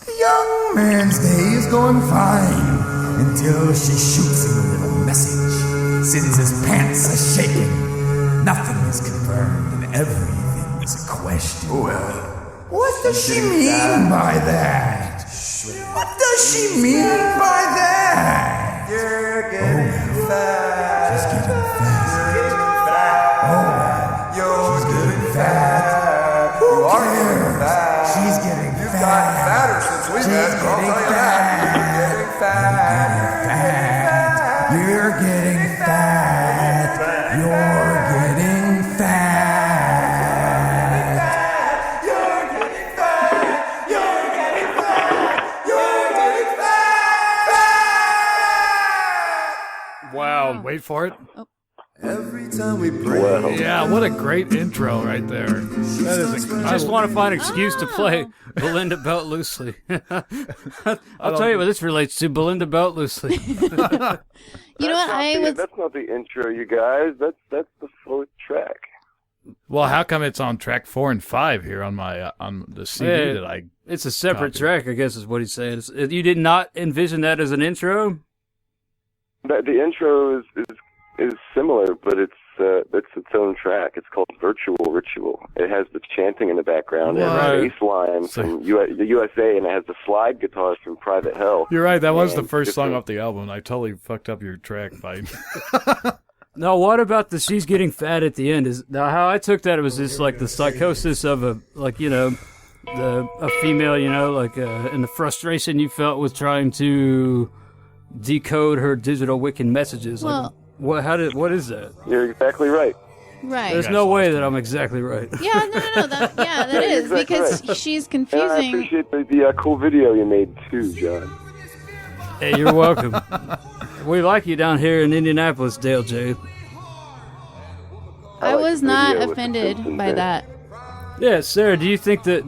Speaker 7: The young man's day is going fine until she shoots him with a message, sends his pants a-shaking. Nothing is confirmed and everything is a question. What does she mean by that? What does she mean by that? You're getting fat. She's getting fat. Oh, she's getting fat. Who cares? She's getting fat. You've gotten fatter since we met. I'll tell you that. You're getting fat. You're getting fat.
Speaker 1: Wow. Wait for it.
Speaker 5: Every time we break.
Speaker 1: Yeah. What a great intro right there. That is.
Speaker 2: I just want to find an excuse to play Belinda Beltloosely. I'll tell you what this relates to, Belinda Beltloosely.
Speaker 3: You know what?
Speaker 6: That's not the intro, you guys. That's the full track.
Speaker 1: Well, how come it's on track 4 and 5 here on my on the CD
Speaker 2: Yeah.
Speaker 1: that I?
Speaker 2: It's a separate
Speaker 1: Copy.
Speaker 2: track, I guess is what he's saying. You did not envision that as an intro?
Speaker 6: The intro is similar, but it's its own track. It's called Virtual Ritual. It has the chanting in the background and
Speaker 1: Right.
Speaker 6: the bass line from the USA, and it has the slide guitars from Private Hell.
Speaker 1: You're right. That was the
Speaker 6: And
Speaker 1: first
Speaker 6: it's
Speaker 1: song
Speaker 6: a-
Speaker 1: off the album. I totally fucked up your track by.
Speaker 2: No, what about the she's getting fat at the end? Is now how I took that, it was just like the psychosis of a female, and the frustration you felt with trying to decode her digital Wiccan messages.
Speaker 3: Well,
Speaker 2: What is that?
Speaker 6: You're exactly right.
Speaker 3: Right.
Speaker 2: There's no way that I'm exactly right.
Speaker 3: Yeah, no. That is
Speaker 6: exactly
Speaker 3: because
Speaker 6: right.
Speaker 3: she's
Speaker 6: And I
Speaker 3: confusing.
Speaker 6: appreciate the cool video you made too, John.
Speaker 2: Hey, you're welcome. We like you down here in Indianapolis, Dale J.
Speaker 3: I
Speaker 6: like
Speaker 3: was
Speaker 6: the
Speaker 3: not
Speaker 6: video with the
Speaker 3: offended
Speaker 6: Simpsons
Speaker 3: by
Speaker 6: in it.
Speaker 3: that.
Speaker 2: Yeah, Sarah, do you think that,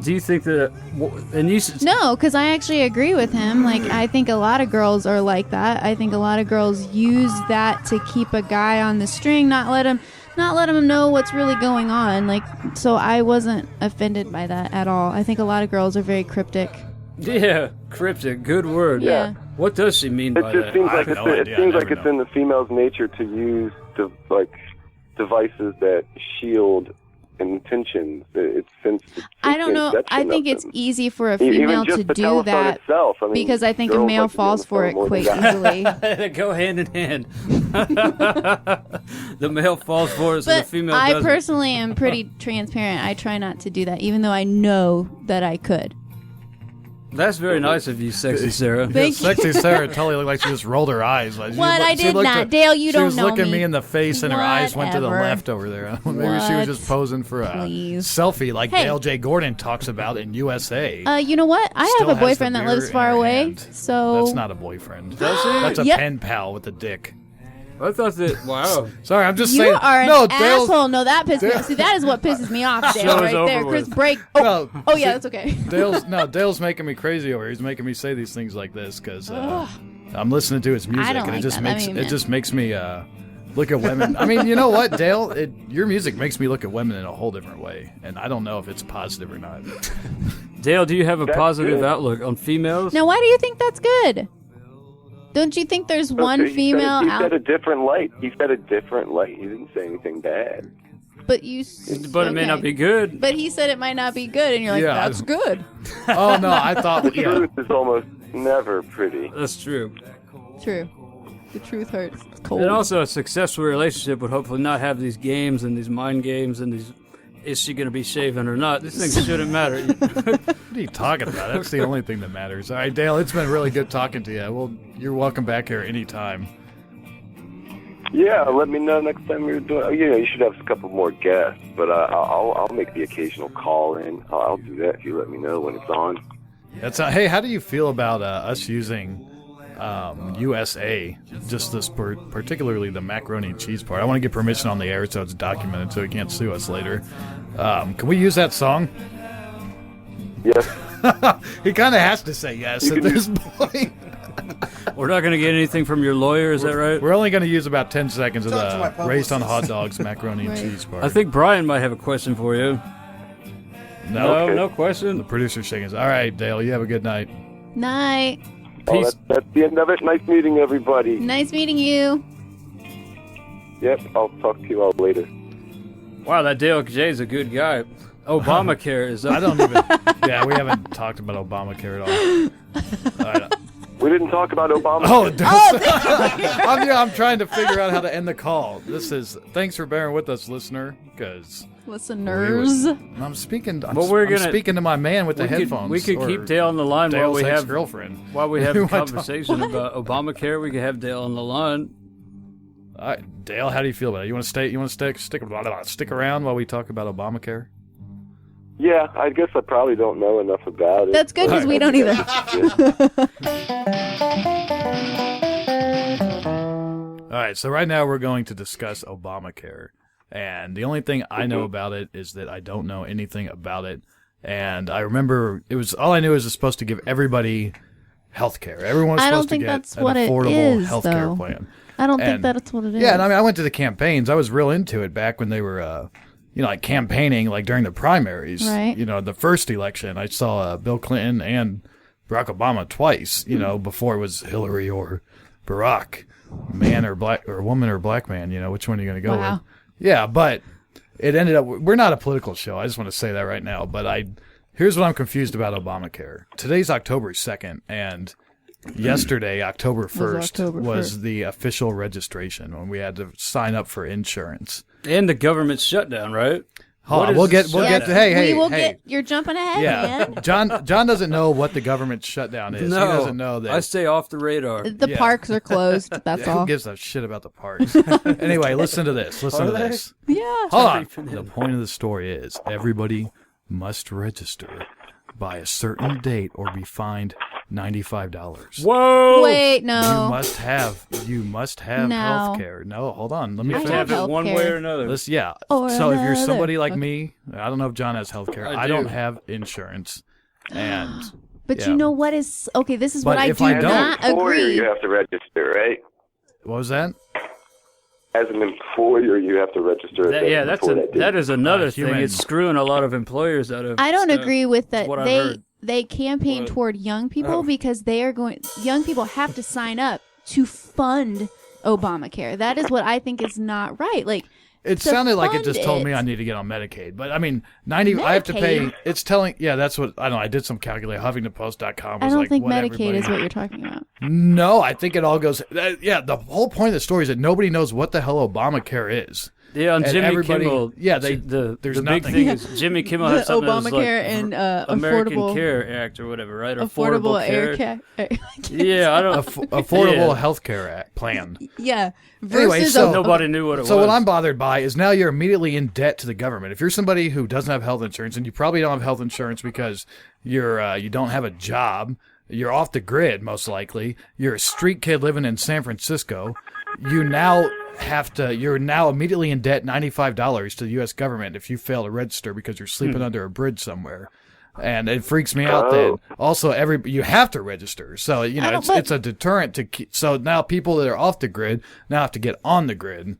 Speaker 2: and you,
Speaker 3: No, because I actually agree with him. Like, I think a lot of girls are like that. I think a lot of girls use that to keep a guy on the string, not let him know what's really going on. Like, so I wasn't offended by that at all. I think a lot of girls are very cryptic.
Speaker 2: yeah, cryptic, good word.
Speaker 3: Yeah.
Speaker 2: What does she mean
Speaker 6: It
Speaker 2: by
Speaker 6: just
Speaker 2: that?
Speaker 6: seems
Speaker 1: I
Speaker 6: like
Speaker 1: have no idea. I
Speaker 6: seems
Speaker 1: never
Speaker 6: like it's
Speaker 1: know.
Speaker 6: in the female's nature to use devices that shield intentions. It's since
Speaker 3: I don't know. I
Speaker 6: inception
Speaker 3: think
Speaker 6: of
Speaker 3: it's
Speaker 6: them.
Speaker 3: easy for a
Speaker 6: Even
Speaker 3: female
Speaker 6: just
Speaker 3: to
Speaker 6: the
Speaker 3: do
Speaker 6: telephone
Speaker 3: that
Speaker 6: itself. I mean,
Speaker 3: because I think a
Speaker 6: girls
Speaker 3: male
Speaker 6: like to be on
Speaker 3: falls
Speaker 6: the
Speaker 3: for
Speaker 6: phone
Speaker 3: it
Speaker 6: more
Speaker 3: quick
Speaker 6: than guys.
Speaker 3: easily.
Speaker 2: They go hand in hand. The male falls for it, so the
Speaker 3: But
Speaker 2: female
Speaker 3: I
Speaker 2: doesn't.
Speaker 3: personally am pretty transparent. I try not to do that, even though I know that I could.
Speaker 2: That's very nice of you, sexy Sarah.
Speaker 3: Thank you.
Speaker 1: Sexy Sarah totally looked like she just rolled her eyes. Like,
Speaker 3: What? I
Speaker 1: she
Speaker 3: did
Speaker 1: looked
Speaker 3: not. Dale, you
Speaker 1: she
Speaker 3: don't
Speaker 1: was
Speaker 3: know
Speaker 1: looking
Speaker 3: me.
Speaker 1: me in the face, and her eyes went to the
Speaker 3: Whatever.
Speaker 1: left over there. Maybe she was just posing for a
Speaker 3: Please.
Speaker 1: selfie, like
Speaker 3: Hey.
Speaker 1: Dale J. Gordon talks about in USA.
Speaker 3: You know what? I
Speaker 1: Still
Speaker 3: have a
Speaker 1: has
Speaker 3: boyfriend
Speaker 1: the
Speaker 3: that
Speaker 1: beer
Speaker 3: lives
Speaker 1: in
Speaker 3: far
Speaker 1: her
Speaker 3: away,
Speaker 1: hand.
Speaker 3: so
Speaker 1: That's not a boyfriend.
Speaker 2: Does he?
Speaker 1: That's a
Speaker 3: Yep.
Speaker 1: pen pal with a dick.
Speaker 2: I thought that. Wow.
Speaker 1: Sorry, I'm just
Speaker 3: you
Speaker 1: saying.
Speaker 3: are an
Speaker 1: no, Dale's,
Speaker 3: asshole. No, that pisses me off. See, that is what pisses me off, Dale,
Speaker 2: Show's
Speaker 3: right
Speaker 2: over
Speaker 3: there. Chris,
Speaker 2: with.
Speaker 3: break.
Speaker 1: No,
Speaker 3: Oh, yeah, that's okay.
Speaker 1: Dale's making me crazy over here. He's making me say these things like this because I'm listening to his music,
Speaker 3: don't
Speaker 1: and
Speaker 3: like
Speaker 1: it just
Speaker 3: that.
Speaker 1: makes
Speaker 3: That made me
Speaker 1: it
Speaker 3: mad.
Speaker 1: just makes me look at women. I mean, you know what, Dale? Your music makes me look at women in a whole different way, and I don't know if it's positive or not.
Speaker 2: Dale, do you have a
Speaker 6: That's
Speaker 2: positive
Speaker 6: good.
Speaker 2: outlook on females?
Speaker 3: Now, why do you think that's good? Don't you think there's one
Speaker 6: Okay,
Speaker 3: female
Speaker 6: he
Speaker 3: out?
Speaker 6: said a different light. He said a different light. He didn't say anything bad.
Speaker 3: But you.
Speaker 2: But it may not be good.
Speaker 3: But he said it might not be good, and you're like,
Speaker 1: Yeah.
Speaker 3: that's good.
Speaker 1: Oh no, I thought yeah.
Speaker 6: Truth is almost never pretty.
Speaker 2: That's true.
Speaker 3: True. The truth hurts. It's cold.
Speaker 2: And also, a successful relationship would hopefully not have these games and these mind games and these. Is she going to be shaven or not? These things shouldn't matter.
Speaker 1: What are you talking about? That's the only thing that matters. All right, Dale, it's been really good talking to you. Well, you're welcome back here anytime.
Speaker 6: Yeah, let me know next time you're doing. You should have a couple more guests, but I'll make the occasional call in. I'll do that if you let me know when it's on.
Speaker 1: That's hey, how do you feel about us using USA? Just this particularly the macaroni and cheese part. I want to get permission on the air so it's documented so he can't sue us later. Can we use that song?
Speaker 6: Yes.
Speaker 1: He kind of has to say yes at this point.
Speaker 2: We're not going to get anything from your lawyer, is that right?
Speaker 1: We're only going to use about 10 seconds of
Speaker 7: Talk to my
Speaker 1: the raised on hot
Speaker 7: publicist.
Speaker 1: dogs macaroni and
Speaker 3: Right.
Speaker 1: cheese part.
Speaker 2: I think Bryan might have a question for you.
Speaker 1: no,
Speaker 6: Okay.
Speaker 2: No
Speaker 1: the
Speaker 2: question.
Speaker 1: producer's shaking his. All right, Dale, you have a good night.
Speaker 3: Night.
Speaker 6: Oh,
Speaker 2: Peace.
Speaker 6: that's the end of it. Nice meeting everybody.
Speaker 3: Nice meeting you.
Speaker 6: Yep, I'll talk to you all later.
Speaker 2: Wow, that Dale J's a good guy. Obamacare is
Speaker 1: I
Speaker 2: up.
Speaker 1: don't even. Yeah, we haven't talked about Obamacare at all. All right.
Speaker 6: We didn't talk about Obama.
Speaker 1: Oh, I'm trying to figure out how to end the call. Thanks for bearing with us, listener, because
Speaker 3: Listeners.
Speaker 1: I'm speaking. I'm,
Speaker 2: Well, we're
Speaker 1: I'm
Speaker 2: gonna-
Speaker 1: speaking to my man with the
Speaker 2: we could,
Speaker 1: headphones.
Speaker 2: we could
Speaker 1: or
Speaker 2: keep Dale on the line
Speaker 1: Dale's ex-girlfriend.
Speaker 2: while we have
Speaker 1: You
Speaker 2: a
Speaker 1: wanna talk-
Speaker 2: conversation about Obamacare. We could have Dale on the line.
Speaker 1: All right, Dale, how do you feel about it? You want to stay? You want to stick around while we talk about Obamacare?
Speaker 6: Yeah, I guess I probably don't know enough about it.
Speaker 3: That's good because we don't either.
Speaker 1: All right, so right now we're going to discuss Obamacare. And the only thing I know about it is that I don't know anything about it. And I remember all I knew is it's supposed to give everybody health care. Everyone's
Speaker 3: I don't
Speaker 1: supposed to
Speaker 3: think
Speaker 1: get
Speaker 3: that's
Speaker 1: an
Speaker 3: what it
Speaker 1: affordable
Speaker 3: is,
Speaker 1: health care
Speaker 3: though.
Speaker 1: plan.
Speaker 3: I don't think
Speaker 1: And-
Speaker 3: that's what it is.
Speaker 1: Yeah, and I mean, I went to the campaigns. I was real into it back when they were, like campaigning, like during the primaries.
Speaker 3: Right.
Speaker 1: The first election, I saw Bill Clinton and Barack Obama twice. Before it was Hillary or Barack, man or black or woman or black man. Which one are you going to go
Speaker 3: Wow.
Speaker 1: with? Yeah, but it ended up. We're not a political show. I just want to say that right now. But here's what I'm confused about Obamacare. Today's October 2nd, and yesterday, October 1st,
Speaker 3: October
Speaker 1: was
Speaker 3: 1st.
Speaker 1: the official registration when we had to sign up for insurance.
Speaker 2: And the government shutdown, right?
Speaker 1: Hold
Speaker 2: What
Speaker 1: on,
Speaker 2: is
Speaker 1: we'll get
Speaker 2: this
Speaker 1: to
Speaker 2: shutdown?
Speaker 1: hey.
Speaker 3: we will get. You're jumping ahead,
Speaker 1: Yeah,
Speaker 3: man.
Speaker 1: John doesn't know what the government shutdown is.
Speaker 2: No,
Speaker 1: He doesn't know that.
Speaker 2: I stay off the radar.
Speaker 3: The
Speaker 1: Yeah.
Speaker 3: parks are closed. That's
Speaker 1: Who
Speaker 3: all.
Speaker 1: gives a shit about the parks? Anyway, listen to this. Listen
Speaker 2: Are
Speaker 1: to
Speaker 2: they?
Speaker 1: this.
Speaker 3: Yeah.
Speaker 1: Hold on.
Speaker 2: Creeping
Speaker 1: The
Speaker 2: in.
Speaker 1: point of the story is everybody must register by a certain date or be fined $95.
Speaker 2: Whoa!
Speaker 3: Wait,
Speaker 1: You
Speaker 3: no.
Speaker 1: must have
Speaker 3: No.
Speaker 1: health care. No, hold on. Let me
Speaker 2: You
Speaker 3: I
Speaker 2: have
Speaker 1: finish.
Speaker 2: to have it one
Speaker 3: healthcare.
Speaker 2: way or another.
Speaker 1: Let's, yeah.
Speaker 3: Or
Speaker 1: So if you're
Speaker 3: another.
Speaker 1: somebody like
Speaker 3: Okay.
Speaker 1: me, I don't know if John has health care.
Speaker 2: I
Speaker 1: I don't
Speaker 2: do.
Speaker 1: have insurance. And
Speaker 3: But
Speaker 1: yeah.
Speaker 3: you know what is okay? This is
Speaker 1: But
Speaker 3: what I
Speaker 1: if
Speaker 3: do
Speaker 1: I don't-
Speaker 3: not
Speaker 6: As an employer,
Speaker 3: agree.
Speaker 6: you have to register, right?
Speaker 1: what was that?
Speaker 6: As an employer, you have to register.
Speaker 2: That is another thing.
Speaker 1: human-
Speaker 2: It's screwing a lot of employers out of.
Speaker 3: I don't
Speaker 2: stuff.
Speaker 3: agree with that.
Speaker 2: That's what I've
Speaker 3: They
Speaker 2: heard.
Speaker 3: campaign
Speaker 2: What?
Speaker 3: toward young people
Speaker 2: Oh.
Speaker 3: because they are going. Young people have to sign up to fund Obamacare. That is what I think is not right. Like
Speaker 1: It
Speaker 3: to
Speaker 1: sounded like it
Speaker 3: fund
Speaker 1: just told
Speaker 3: it.
Speaker 1: me I need to get on Medicaid. But I mean, I have to pay.
Speaker 3: Medicaid?
Speaker 1: It's telling, yeah, that's what, I don't know. I did some calculate. HuffingtonPost.com was
Speaker 3: I don't
Speaker 1: like,
Speaker 3: think
Speaker 1: what
Speaker 3: Medicaid
Speaker 1: everybody-
Speaker 3: is what you're talking about.
Speaker 1: No, I think it all goes, yeah, the whole point of the story is that nobody knows what the hell Obamacare is.
Speaker 2: Yeah, on
Speaker 1: And
Speaker 2: Jimmy
Speaker 1: everybody-
Speaker 2: Kimmel.
Speaker 1: yeah,
Speaker 2: the
Speaker 1: there's
Speaker 2: big
Speaker 1: nothing.
Speaker 2: thing is Jimmy Kimmel has something that's like
Speaker 3: and
Speaker 2: American
Speaker 3: affordable
Speaker 2: Care Act or whatever, right?
Speaker 3: affordable
Speaker 2: care.
Speaker 3: air care.
Speaker 2: Yeah, I don't.
Speaker 1: Affordable
Speaker 2: Yeah.
Speaker 1: Health Care Act plan.
Speaker 3: Yeah.
Speaker 1: Anyway,
Speaker 3: Versus
Speaker 1: so-
Speaker 2: Nobody knew what it was.
Speaker 1: So what I'm bothered by is now you're immediately in debt to the government. If you're somebody who doesn't have health insurance, and you probably don't have health insurance because you don't have a job, you're off the grid most likely. You're a street kid living in San Francisco. You're now immediately in debt $95 to the U.S. government if you fail to register because you're sleeping under a bridge somewhere. And it freaks me out that also you have to register. So,
Speaker 3: I don't-
Speaker 1: it's,
Speaker 3: but-
Speaker 1: it's a deterrent to keep. So now people that are off the grid now have to get on the grid.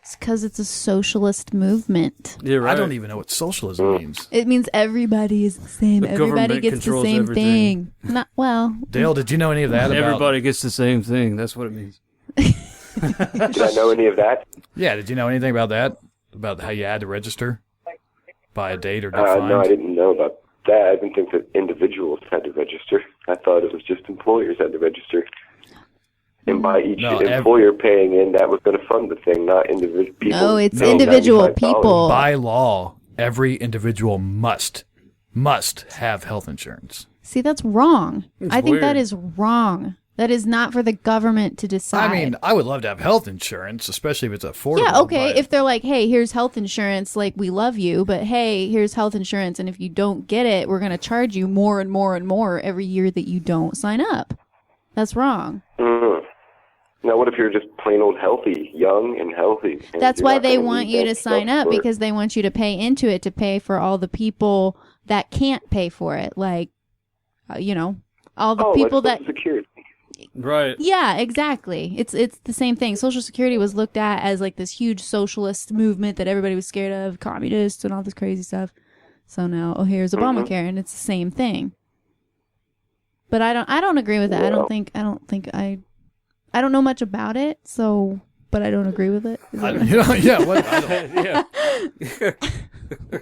Speaker 3: It's because it's a socialist movement.
Speaker 2: You're right.
Speaker 1: I don't even know what socialism means.
Speaker 3: It means everybody is the same.
Speaker 2: The
Speaker 3: Everybody
Speaker 2: government
Speaker 3: gets the
Speaker 2: controls
Speaker 3: same
Speaker 2: everything.
Speaker 3: thing. Not well.
Speaker 1: Dale, did you know any of that about?
Speaker 2: Everybody gets the same thing. That's what it means.
Speaker 6: Did I know any of that?
Speaker 1: Yeah, did you know anything about that? About how you had to register by a date or get fined?
Speaker 6: No, I didn't know about that. I didn't think that individuals had to register. I thought it was just employers had to register. And by each employer paying in, that was going to fund the thing, not individual people.
Speaker 3: No, it's
Speaker 6: paying
Speaker 3: individual
Speaker 6: $95.
Speaker 3: people.
Speaker 1: By law, every individual must have health insurance.
Speaker 3: See, that's wrong. I think that
Speaker 2: weird.
Speaker 3: is wrong. That is not for the government to decide.
Speaker 1: I mean, I would love to have health insurance, especially if it's affordable.
Speaker 3: yeah, okay.
Speaker 1: but-
Speaker 3: If they're like, hey, here's health insurance, like, we love you, but hey, here's health insurance, and if you don't get it, we're going to charge you more and more and more every year that you don't sign up. That's wrong.
Speaker 6: Now, what if you're just plain old healthy, young and healthy? And
Speaker 3: That's
Speaker 6: you're
Speaker 3: why
Speaker 6: not
Speaker 3: they
Speaker 6: gonna
Speaker 3: want
Speaker 6: need
Speaker 3: you
Speaker 6: that
Speaker 3: to sign
Speaker 6: stuff
Speaker 3: up,
Speaker 6: for it?
Speaker 3: because they want you to pay into it to pay for all the people that can't pay for it. Like, all the people
Speaker 6: like
Speaker 3: that.
Speaker 6: Social Security.
Speaker 2: Right.
Speaker 3: Yeah, exactly. It's the same thing. Social Security was looked at as like this huge socialist movement that everybody was scared of, communists and all this crazy stuff. So now, here's Obamacare, and it's the same thing. But I don't agree with that. I don't know much about it, so, but I don't agree with it. Is that right?
Speaker 1: yeah. What, I don't,
Speaker 2: Yeah.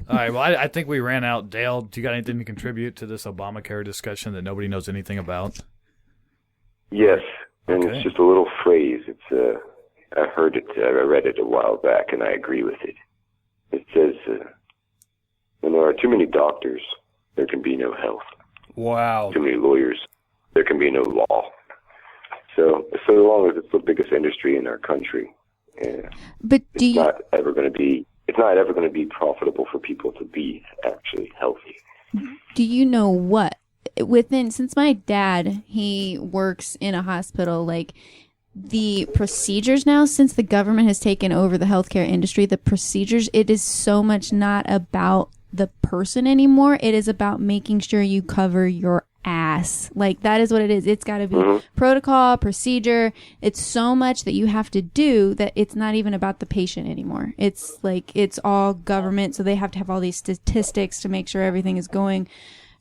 Speaker 1: all right. Well, I think we ran out. Dale, do you got anything to contribute to this Obamacare discussion that nobody knows anything about?
Speaker 6: Yes, and
Speaker 1: Okay.
Speaker 6: it's just a little phrase. It's I heard it. I read it a while back, and I agree with it. It says, "When there are too many doctors, there can be no health.
Speaker 2: Wow.
Speaker 6: Too many lawyers, there can be no law." So long as it's the biggest industry in our country,
Speaker 3: But do
Speaker 6: it's
Speaker 3: you?
Speaker 6: not ever going to be profitable for people to be actually healthy.
Speaker 3: Do you know what? Since my dad, he works in a hospital, like the procedures now, since the government has taken over the healthcare industry, the procedures, it is so much not about the person anymore. It is about making sure you cover your ass. Like, that is what it is. It's got to be protocol, procedure. It's so much that you have to do that it's not even about the patient anymore. It's like, it's all government. So they have to have all these statistics to make sure everything is going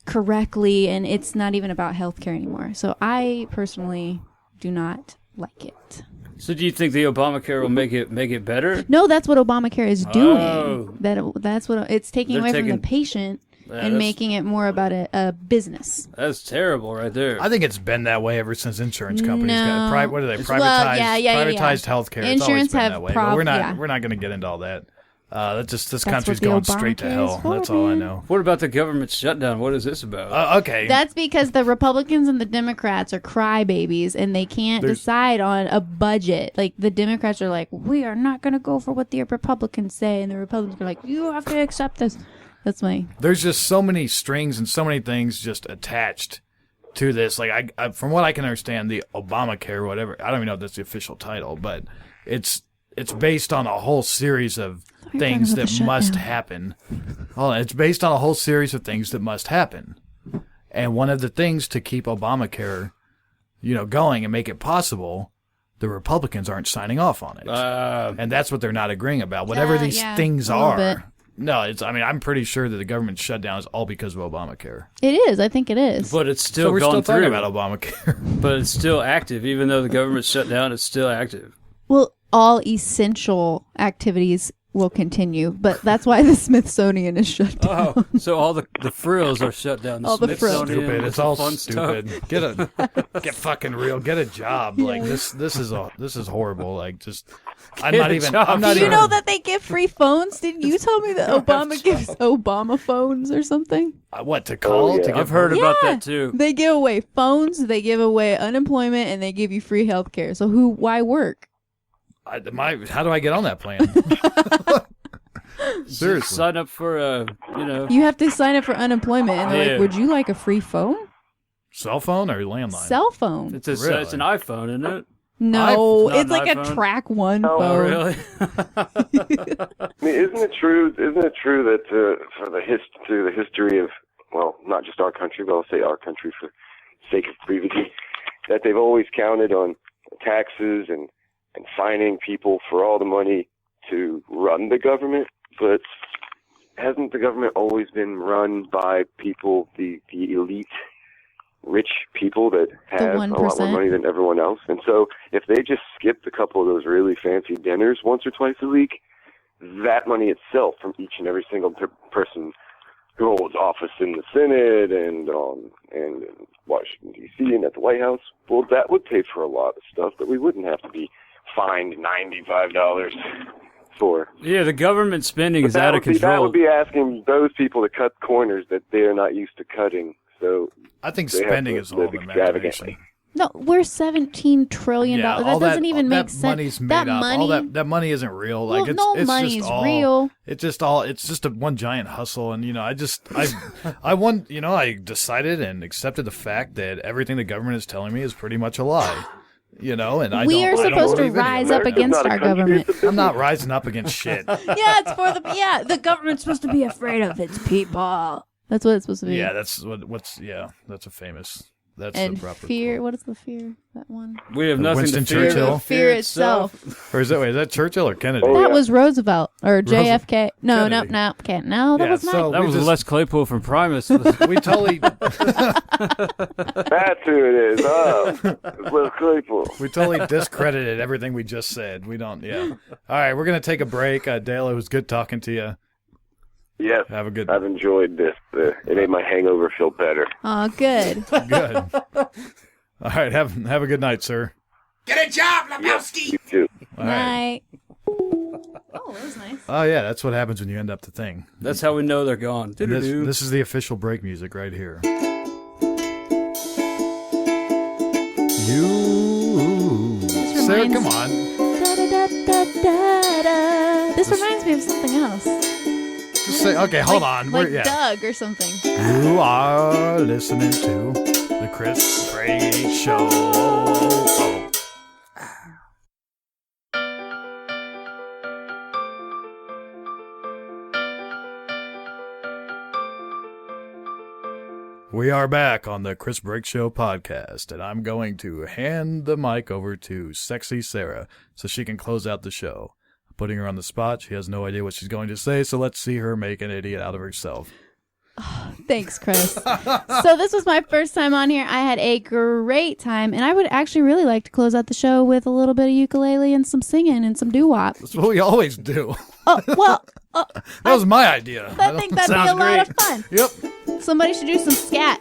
Speaker 3: correctly, and it's not even about healthcare anymore. So I personally do not like it.
Speaker 2: So do you think the Obamacare will make it better?
Speaker 3: No, that's what Obamacare is doing.
Speaker 2: Oh.
Speaker 3: That's what it's taking
Speaker 2: They're
Speaker 3: away from
Speaker 2: taking-
Speaker 3: the patient and
Speaker 2: that's-
Speaker 3: making it more about a business.
Speaker 2: That's terrible, right there.
Speaker 1: I think it's been that way ever since insurance companies got
Speaker 3: No.
Speaker 1: what are they?
Speaker 3: Well,
Speaker 1: Privatized
Speaker 3: yeah.
Speaker 1: healthcare. It's always
Speaker 3: Insurance
Speaker 1: been
Speaker 3: have
Speaker 1: that way. But we're not
Speaker 3: yeah.
Speaker 1: we're not going to get into all that. This country's
Speaker 3: what the
Speaker 1: going straight to
Speaker 3: Obamacare
Speaker 1: hell.
Speaker 3: is for,
Speaker 1: That's all I
Speaker 3: man.
Speaker 1: know.
Speaker 2: What about the government shutdown? What is this about?
Speaker 1: Okay.
Speaker 3: That's because the Republicans and the Democrats are crybabies, and they can't decide on a budget. Like, the Democrats are like, we are not going to go for what the Republicans say, and the Republicans are like, you have to accept this. That's my...
Speaker 1: There's just so many strings and so many things just attached to this. Like, I from what I can understand, the Obamacare, whatever, I don't even know if that's the official title, but it's based on a whole series of things that must happen. Hold on, it's based on a whole series of things that must happen. And one of the things to keep Obamacare, going and make it possible, the Republicans aren't signing off on it. And that's what they're not agreeing about. Whatever these things are.
Speaker 3: bit.
Speaker 1: No, I'm pretty sure that the government shutdown is all because of Obamacare.
Speaker 3: It is. I think it is.
Speaker 2: But it's still
Speaker 1: So we're
Speaker 2: going
Speaker 1: still
Speaker 2: through.
Speaker 1: talking about Obamacare.
Speaker 2: But it's still active, even though the government shut down. It's still active.
Speaker 3: Well, all essential activities will continue, but that's why the Smithsonian is shut down.
Speaker 2: Oh, so all the frills are shut down.
Speaker 3: All the frills.
Speaker 2: Smithsonian,
Speaker 1: Stupid. It's all
Speaker 2: fun
Speaker 1: stupid.
Speaker 2: Stuff.
Speaker 1: Get fucking real. Get a job. Like this is horrible. Like just I'm
Speaker 2: Get
Speaker 1: not
Speaker 2: a
Speaker 1: even.
Speaker 2: job.
Speaker 1: I'm not
Speaker 3: Do you
Speaker 1: even.
Speaker 3: know that they give free phones? Didn't you tell me that Obama gives Obama phones or something?
Speaker 1: What to call?
Speaker 6: Oh, yeah.
Speaker 1: To
Speaker 2: I've heard about
Speaker 3: Yeah.
Speaker 2: that too.
Speaker 3: They give away phones, they give away unemployment, and they give you free health care. So why work?
Speaker 1: How do I get on that plan? Seriously.
Speaker 2: Sign up for
Speaker 3: You have to sign up for unemployment, and they're
Speaker 2: Yeah.
Speaker 3: like, would you like a free phone?
Speaker 1: Cell phone or landline?
Speaker 3: Cell phone.
Speaker 2: it's
Speaker 1: Really?
Speaker 2: an iPhone, isn't it?
Speaker 3: No,
Speaker 2: Not
Speaker 3: it's like
Speaker 2: an
Speaker 3: a
Speaker 2: iPhone?
Speaker 3: track one
Speaker 6: Oh,
Speaker 3: phone.
Speaker 2: Really?
Speaker 6: I mean, isn't it true that for the history of, well, not just our country, but I'll say our country for sake of brevity, that they've always counted on taxes and fining people for all the money to run the government, but hasn't the government always been run by people, the elite, rich people that have a lot more
Speaker 3: 1%.
Speaker 6: money than everyone else? And so if they just skipped a couple of those really fancy dinners once or twice a week, that money itself from each and every single person who holds office in the Senate and in Washington, D.C. and at the White House, well, that would pay for a lot of stuff that we wouldn't have to be fined $95 for.
Speaker 2: Yeah, the government spending is out of
Speaker 6: That
Speaker 2: control.
Speaker 6: would be asking those people to cut corners that they're not used to cutting. So
Speaker 1: I think
Speaker 6: they have
Speaker 1: spending
Speaker 6: to
Speaker 1: is all
Speaker 6: live
Speaker 1: the
Speaker 6: extravagantly.
Speaker 1: imagination.
Speaker 3: No, we're $17 trillion.
Speaker 1: Yeah,
Speaker 3: That doesn't even make
Speaker 1: that
Speaker 3: sense.
Speaker 1: money's made
Speaker 3: that
Speaker 1: up.
Speaker 3: money,
Speaker 1: All that money isn't real.
Speaker 3: well,
Speaker 1: Like it's
Speaker 3: no
Speaker 1: it's
Speaker 3: money's
Speaker 1: just all,
Speaker 3: real.
Speaker 1: It's just a one giant hustle. And I decided and accepted the fact that everything the government is telling me is pretty much a lie. And
Speaker 3: We are
Speaker 1: I don't
Speaker 3: supposed to
Speaker 1: believe any of
Speaker 3: rise
Speaker 1: it.
Speaker 3: up
Speaker 6: America's
Speaker 3: against
Speaker 6: not a
Speaker 3: our
Speaker 6: country,
Speaker 3: government.
Speaker 6: it's a
Speaker 1: I'm not rising up against shit.
Speaker 3: It's for the government's supposed to be afraid of its people. That's what it's supposed to be.
Speaker 1: Yeah, that's that's a famous. That's
Speaker 3: and
Speaker 1: the proper
Speaker 3: fear.
Speaker 1: quote.
Speaker 3: What is the fear? That one.
Speaker 2: We have nothing
Speaker 1: Winston
Speaker 2: to fear.
Speaker 1: Churchill?
Speaker 3: Fear itself.
Speaker 1: Or is that Churchill or Kennedy?
Speaker 6: Oh,
Speaker 3: That
Speaker 6: yeah.
Speaker 3: was Roosevelt or JFK. No,
Speaker 1: Kennedy.
Speaker 3: no, that
Speaker 1: Yeah,
Speaker 3: was not.
Speaker 1: so-
Speaker 2: That
Speaker 1: We
Speaker 2: was
Speaker 1: just-
Speaker 2: Les Claypool from Primus.
Speaker 1: We totally
Speaker 6: That's who it is. Oh, Will Claypool.
Speaker 1: we totally discredited everything we just said. We don't. Yeah. All right, we're gonna take a break. Dale, it was good talking to you.
Speaker 6: Yes,
Speaker 1: Have a good.
Speaker 6: I've enjoyed this. It made my hangover feel better.
Speaker 3: Oh, good.
Speaker 1: Good. All right, have a good night, sir.
Speaker 7: Get a job, Lebowski!
Speaker 6: You too.
Speaker 1: All right.
Speaker 3: Night. Oh, that was nice.
Speaker 1: Oh yeah, that's what happens when you end up the thing.
Speaker 2: That's how we know they're gone.
Speaker 1: This is the official break music right here.
Speaker 3: This
Speaker 1: Sarah,
Speaker 3: reminds-
Speaker 1: come on.
Speaker 3: Da-da-da-da-da-da. This reminds me of something else.
Speaker 1: Just say, okay, hold on.
Speaker 3: Like
Speaker 1: We're, yeah.
Speaker 3: Doug or something.
Speaker 1: You are listening to the Chris Gray Show. We are back on the Chris Brake Show podcast, and I'm going to hand the mic over to Sexy Sarah so she can close out the show. Putting her on the spot, she has no idea what she's going to say, so let's see her make an idiot out of herself.
Speaker 3: Thanks, Chris. So this was my first time on here. I had a great time, and I would actually really like to close out the show with a little bit of ukulele and some singing and some doo-wop.
Speaker 1: That's what we always do.
Speaker 3: Oh, well,
Speaker 1: That was my idea.
Speaker 3: I think that'd be a
Speaker 2: Sounds
Speaker 3: lot of
Speaker 2: great.
Speaker 3: fun.
Speaker 1: Yep.
Speaker 3: Somebody should do some scat.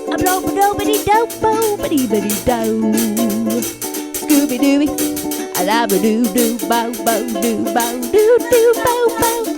Speaker 3: A A blow dopey dope bopey do. Scooby Dooby. A labba doo doo bow bow doo bow doo doo bow bow.